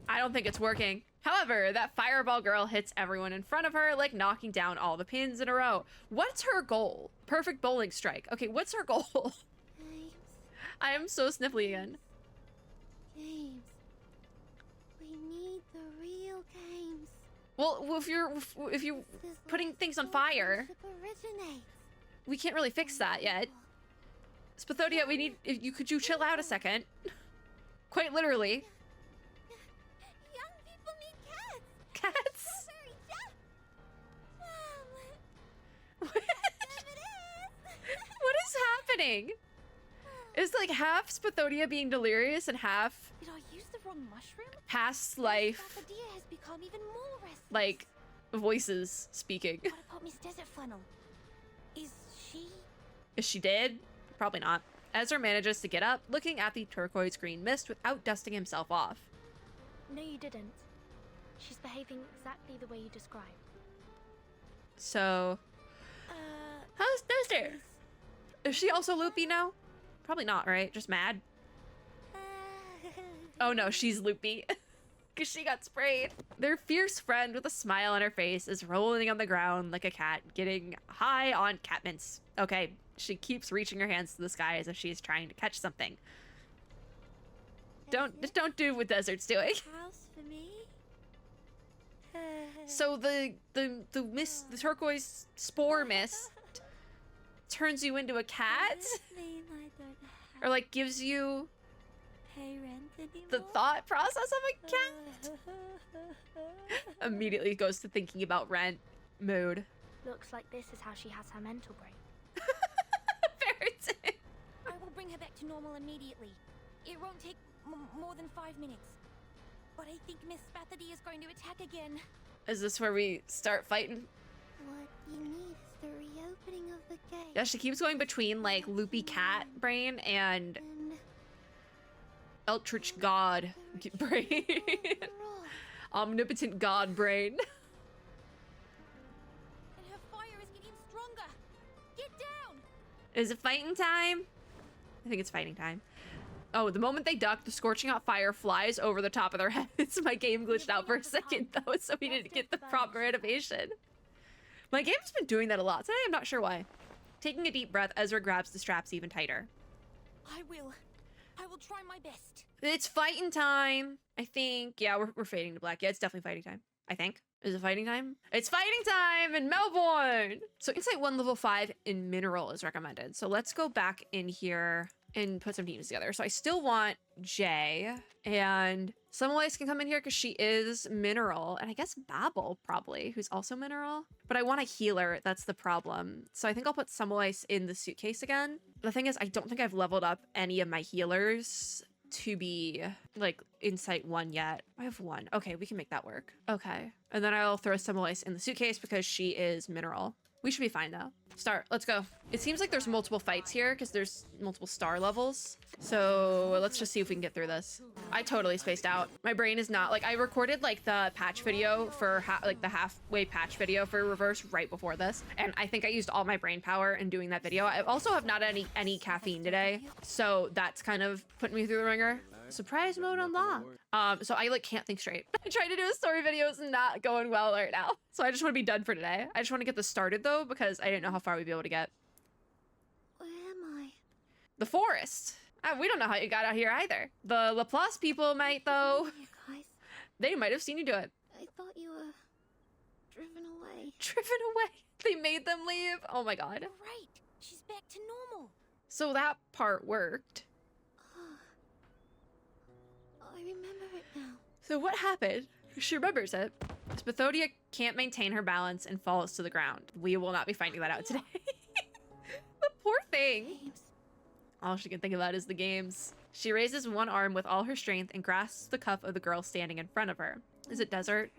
Speaker 1: I don't think it's working. However, that fireball girl hits everyone in front of her, like knocking down all the pins in a row. What's her goal? Perfect bowling strike. Okay, what's her goal?
Speaker 2: Games.
Speaker 1: I am so sniffly again.
Speaker 2: Games. We need the real games.
Speaker 1: Well, if you're
Speaker 2: This is
Speaker 1: putting
Speaker 2: where
Speaker 1: things on
Speaker 2: sportsmanship
Speaker 1: fire,
Speaker 2: originates.
Speaker 1: we can't really fix that yet. Spathodia, could you chill out a second? Quite literally.
Speaker 2: Young people need cats.
Speaker 1: Cats.
Speaker 2: Strawberry jam.
Speaker 1: What
Speaker 2: Yes, it is.
Speaker 1: what is happening? Is like half Spathodia being delirious and half
Speaker 5: Did I use the wrong mushroom?
Speaker 1: past life,
Speaker 5: Spathadia has become even more restless.
Speaker 1: like, voices speaking.
Speaker 5: What about Miss Desert Flannel? Is she...
Speaker 1: Is she dead? Probably not. Ezra manages to get up, looking at the turquoise green mist without dusting himself off.
Speaker 7: No, you didn't. She's behaving exactly the way you described.
Speaker 1: So, how's Nestor? Is she also loopy now? Probably not, right? Just mad? Oh no, she's loopy. Because she got sprayed. Their fierce friend with a smile on her face is rolling on the ground like a cat, getting high on cat mints. Okay, she keeps reaching her hands to the sky as if she's trying to catch something. Don't do what Desert's doing.
Speaker 2: House for me.
Speaker 1: So the turquoise spore mist turns you into a cat?
Speaker 2: Does this mean I don't have
Speaker 1: Or like gives you
Speaker 2: to pay rent anymore?
Speaker 1: the thought process of a cat? Immediately goes to thinking about rent mood.
Speaker 7: Looks like this is how she has her mental break.
Speaker 1: Ferretin.
Speaker 5: I will bring her back to normal immediately. It won't take more than 5 minutes. But I think Miss Spathadia is going to attack again.
Speaker 1: Is this where we start fighting?
Speaker 2: What you need is the reopening of the gate.
Speaker 1: Yeah, she keeps going between like loopy cat brain and
Speaker 2: And
Speaker 1: Eldritch God brain. Omnipotent God brain.
Speaker 5: And her fire is getting stronger. Get down!
Speaker 1: Is it fighting time? I think it's fighting time. Oh, the moment they duck, the scorching hot fire flies over the top of their heads. My game glitched out for a second, though, so we didn't get the proper animation. My game's been doing that a lot today, I'm not sure why. Taking a deep breath, Ezra grabs the straps even tighter.
Speaker 5: I will try my best.
Speaker 1: It's fighting time, I think. Yeah, we're fading to black. Yeah, it's definitely fighting time, I think. Is it fighting time? It's fighting time in Melbourne! So Insight 1 level 5 in Mineral is recommended. So let's go back in here and put some teams together. So I still want Jay, and Semelice can come in here because she is Mineral, and I guess Babel probably, who's also Mineral. But I want a healer, that's the problem. So I think I'll put Semelice in the suitcase again. The thing is, I don't think I've leveled up any of my healers to be like Insight 1 yet. I have 1. Okay, we can make that work. Okay, and then I'll throw Semelice in the suitcase because she is Mineral. We should be fine though. Start, let's go. It seems like there's multiple fights here because there's multiple star levels. So let's just see if we can get through this. I totally spaced out. My brain is not, like, I recorded like the patch video for like the halfway patch video for Reverse right before this. And I think I used all my brain power in doing that video. I also have not any caffeine today. So that's kind of putting me through the ringer. Surprise mode unlocked. So I like can't think straight. I tried to do a story video, it's not going well right now. So I just want to be done for today. I just want to get this started though, because I didn't know how far we'd be able to get.
Speaker 2: where am I?
Speaker 1: The forest. We don't know how you got out here either. The Laplace people might though.
Speaker 2: You guys,
Speaker 1: They might have seen you do it.
Speaker 2: I thought you were driven away.
Speaker 1: Driven away. They made them leave. Oh my god.
Speaker 5: You're right. She's back to normal.
Speaker 1: So that part worked.
Speaker 2: I remember it now.
Speaker 1: So what happened? She remembers it. Spathodia can't maintain her balance and falls to the ground. We will not be finding that out today. The poor thing.
Speaker 2: Games.
Speaker 1: All she can think about is the games. She raises one arm with all her strength and grasps the cuff of the girl standing in front of her. Is it Desert?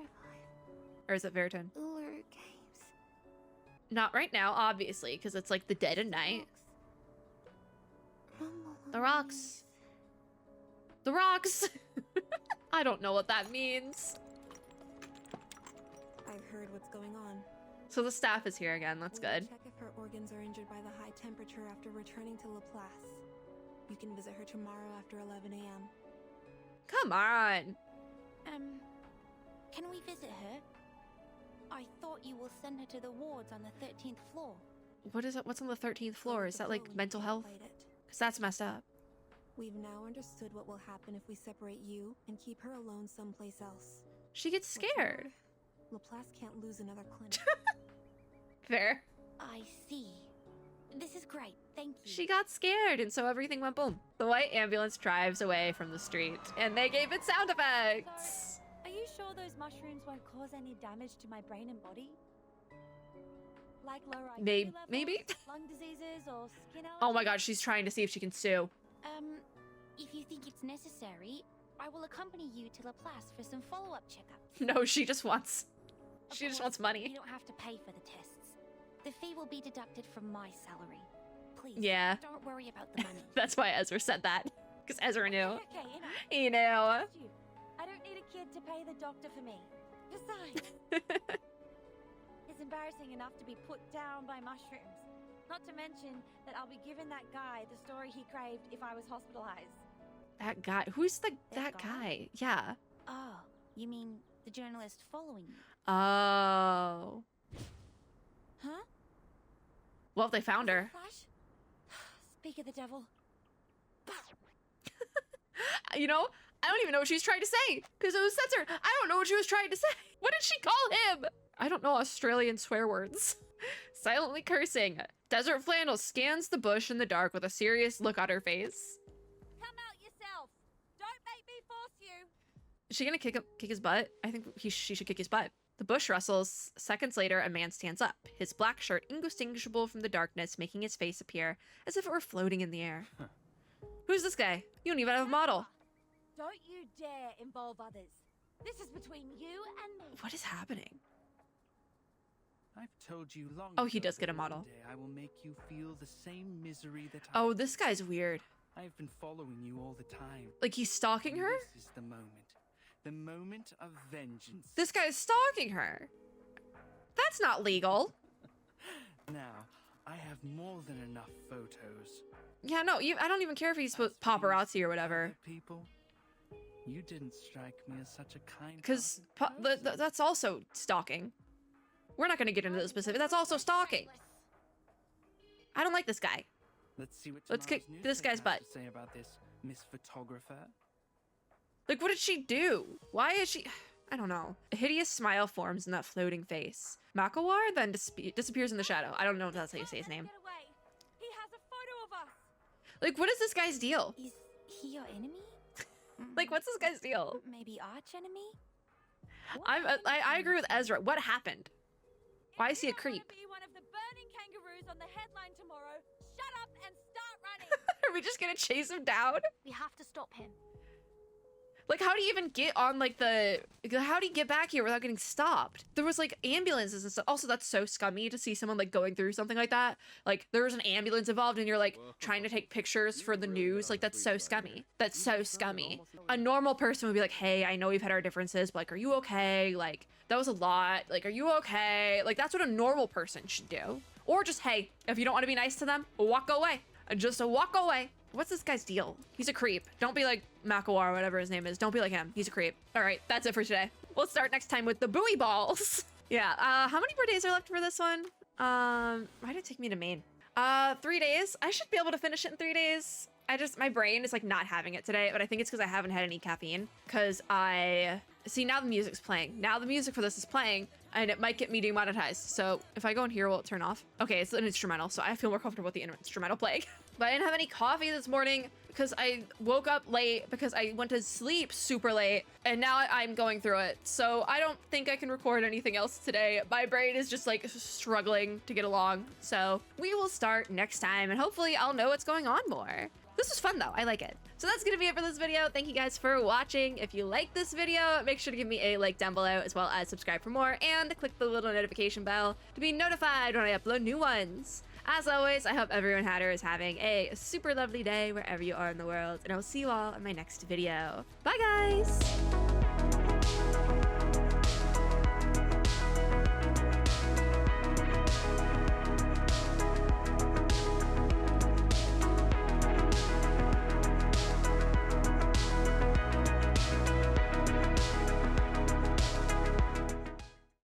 Speaker 1: Or is it Veriton?
Speaker 2: ULURU Games.
Speaker 1: Not right now, obviously, because it's like the dead of night.
Speaker 2: Rumble on
Speaker 1: The rocks. The rocks! I don't know what that means.
Speaker 9: I've heard what's going on.
Speaker 1: So the staff is here again, that's
Speaker 9: We'll
Speaker 1: good.
Speaker 9: Check if her organs are injured by the high temperature after returning to Laplace. You can visit her tomorrow after 11 a.m.
Speaker 1: Come on!
Speaker 5: Can we visit her? I thought you will send her to the wards on the 13th floor.
Speaker 1: What is it? What's on the 13th floor? Is that like
Speaker 9: Before we
Speaker 1: mental health?
Speaker 9: contemplate it.
Speaker 1: Because that's messed up.
Speaker 9: We've now understood what will happen if we separate you and keep her alone someplace else.
Speaker 1: She gets
Speaker 9: What's
Speaker 1: scared.
Speaker 9: more, Laplace can't lose another clinic.
Speaker 1: Fair.
Speaker 5: I see. This is great, thank you.
Speaker 1: She got scared, and so everything went boom. The white ambulance drives away from the street, and they gave it sound effects.
Speaker 4: Are you sure those mushrooms won't cause any damage to my brain and body? Like lower IQ levels,
Speaker 1: Maybe?
Speaker 4: lung diseases, or skin allergies?
Speaker 1: Oh my god, she's trying to see if she can sue.
Speaker 5: If you think it's necessary, I will accompany you to Laplace for some follow-up checkups.
Speaker 1: No, she just wants...
Speaker 5: Of
Speaker 1: She just
Speaker 5: course,
Speaker 1: wants money.
Speaker 5: You don't have to pay for the tests. The fee will be deducted from my salary. Please,
Speaker 1: Yeah.
Speaker 5: don't worry about the money.
Speaker 1: That's why Ezra said that. Because Ezra knew.
Speaker 4: Okay, enough.
Speaker 1: He knew.
Speaker 4: Trust you. I don't need a kid to pay the doctor for me. Besides, it's embarrassing enough to be put down by mushrooms. Not to mention that I'll be giving that guy the story he craved if I was hospitalized.
Speaker 1: That guy. Who's that
Speaker 5: That
Speaker 1: guy? Yeah.
Speaker 5: Oh, you mean the journalist following you?
Speaker 1: Oh.
Speaker 5: Huh?
Speaker 1: Well, they found her.
Speaker 4: Flash? Speak of the devil.
Speaker 1: You know, I don't even know what she was trying to say because it was censored. I don't know what she was trying to say. What did she call him? I don't know Australian swear words. Silently cursing. Desert Flannel scans the bush in the dark with a serious look on her face.
Speaker 4: Come out yourself. Don't make me force you.
Speaker 1: Is she gonna kick his butt? I think she should kick his butt. The bush rustles. Seconds later, a man stands up, his black shirt indistinguishable from the darkness, making his face appear as if it were floating in the air. Who's this guy? You don't even have a model.
Speaker 4: Don't you dare involve others. This is between you and me.
Speaker 1: What is happening?
Speaker 8: I've told you long
Speaker 1: Oh, he
Speaker 8: ago
Speaker 1: does get
Speaker 8: that
Speaker 1: a model.
Speaker 8: one day I will make you feel the same misery that
Speaker 1: Oh,
Speaker 8: I
Speaker 1: this guy's weird.
Speaker 8: I've been following you all the time.
Speaker 1: Like he's stalking her?
Speaker 8: This is the moment. The moment of vengeance.
Speaker 1: This guy's stalking her. That's not legal.
Speaker 8: Now, I have more than enough photos.
Speaker 1: Yeah, no, I don't even care if he's
Speaker 8: As for
Speaker 1: paparazzi
Speaker 8: these
Speaker 1: or whatever.
Speaker 8: other people, you didn't strike me as such a kind.
Speaker 1: Because
Speaker 8: person.
Speaker 1: that's also stalking. We're not going to get into the specifics. That's also stalking. I don't like this guy.
Speaker 8: Let's see what
Speaker 1: Let's kick
Speaker 8: tomorrow's
Speaker 1: this guy's
Speaker 8: newspaper has
Speaker 1: butt.
Speaker 8: to say about this, Miss Photographer.
Speaker 1: Like, what did she do? Why is she... I don't know. A hideous smile forms in that floating face. Makawar then disappears in the shadow. I don't know if that's how you say his name.
Speaker 4: Get away. He has a photo of us.
Speaker 1: Like, what is this guy's deal?
Speaker 5: Is he your enemy?
Speaker 1: Like, what's this guy's deal?
Speaker 5: Maybe arch enemy?
Speaker 1: I agree with Ezra. What happened? Why is he a
Speaker 4: If you don't
Speaker 1: creep?
Speaker 4: wanna be one of the burning kangaroos on the headline tomorrow, shut up and start running.
Speaker 1: Are we just gonna chase him down?
Speaker 7: We have to stop him.
Speaker 1: Like, how do you even get on, like, how do you get back here without getting stopped? There was, like, ambulances and stuff. Also, that's so scummy to see someone, like, going through something like that. Like, there was an ambulance involved and you're, like, trying to take pictures for the news. Like, that's so scummy. That's so scummy. A normal person would be like, hey, I know we've had our differences, but, like, are you okay? Like, that was a lot. Like, are you okay? Like, that's what a normal person should do. Or just, hey, if you don't want to be nice to them, walk away. Just walk away. What's this guy's deal? He's a creep. Don't be like Makawar or whatever his name is. Don't be like him. He's a creep. All right, that's it for today. We'll start next time with the buoy balls. Yeah, how many more days are left for this one? Why did it take me to main? 3 days. I should be able to finish it in 3 days. My brain is like not having it today, but I think it's because I haven't had any caffeine. Because see, now the music's playing. Now the music for this is playing, and it might get me demonetized. So if I go in here, will it turn off? Okay, it's an instrumental, so I feel more comfortable with the instrumental playing. But I didn't have any coffee this morning because I woke up late because I went to sleep super late and now I'm going through it. So I don't think I can record anything else today. My brain is just like struggling to get along. So we will start next time and hopefully I'll know what's going on more. This was fun though, I like it. So that's gonna be it for this video. Thank you guys for watching. If you like this video, make sure to give me a like down below as well as subscribe for more and click the little notification bell to be notified when I upload new ones. As always, I hope everyone is having a super lovely day wherever you are in the world, and I will see you all in my next video. Bye guys!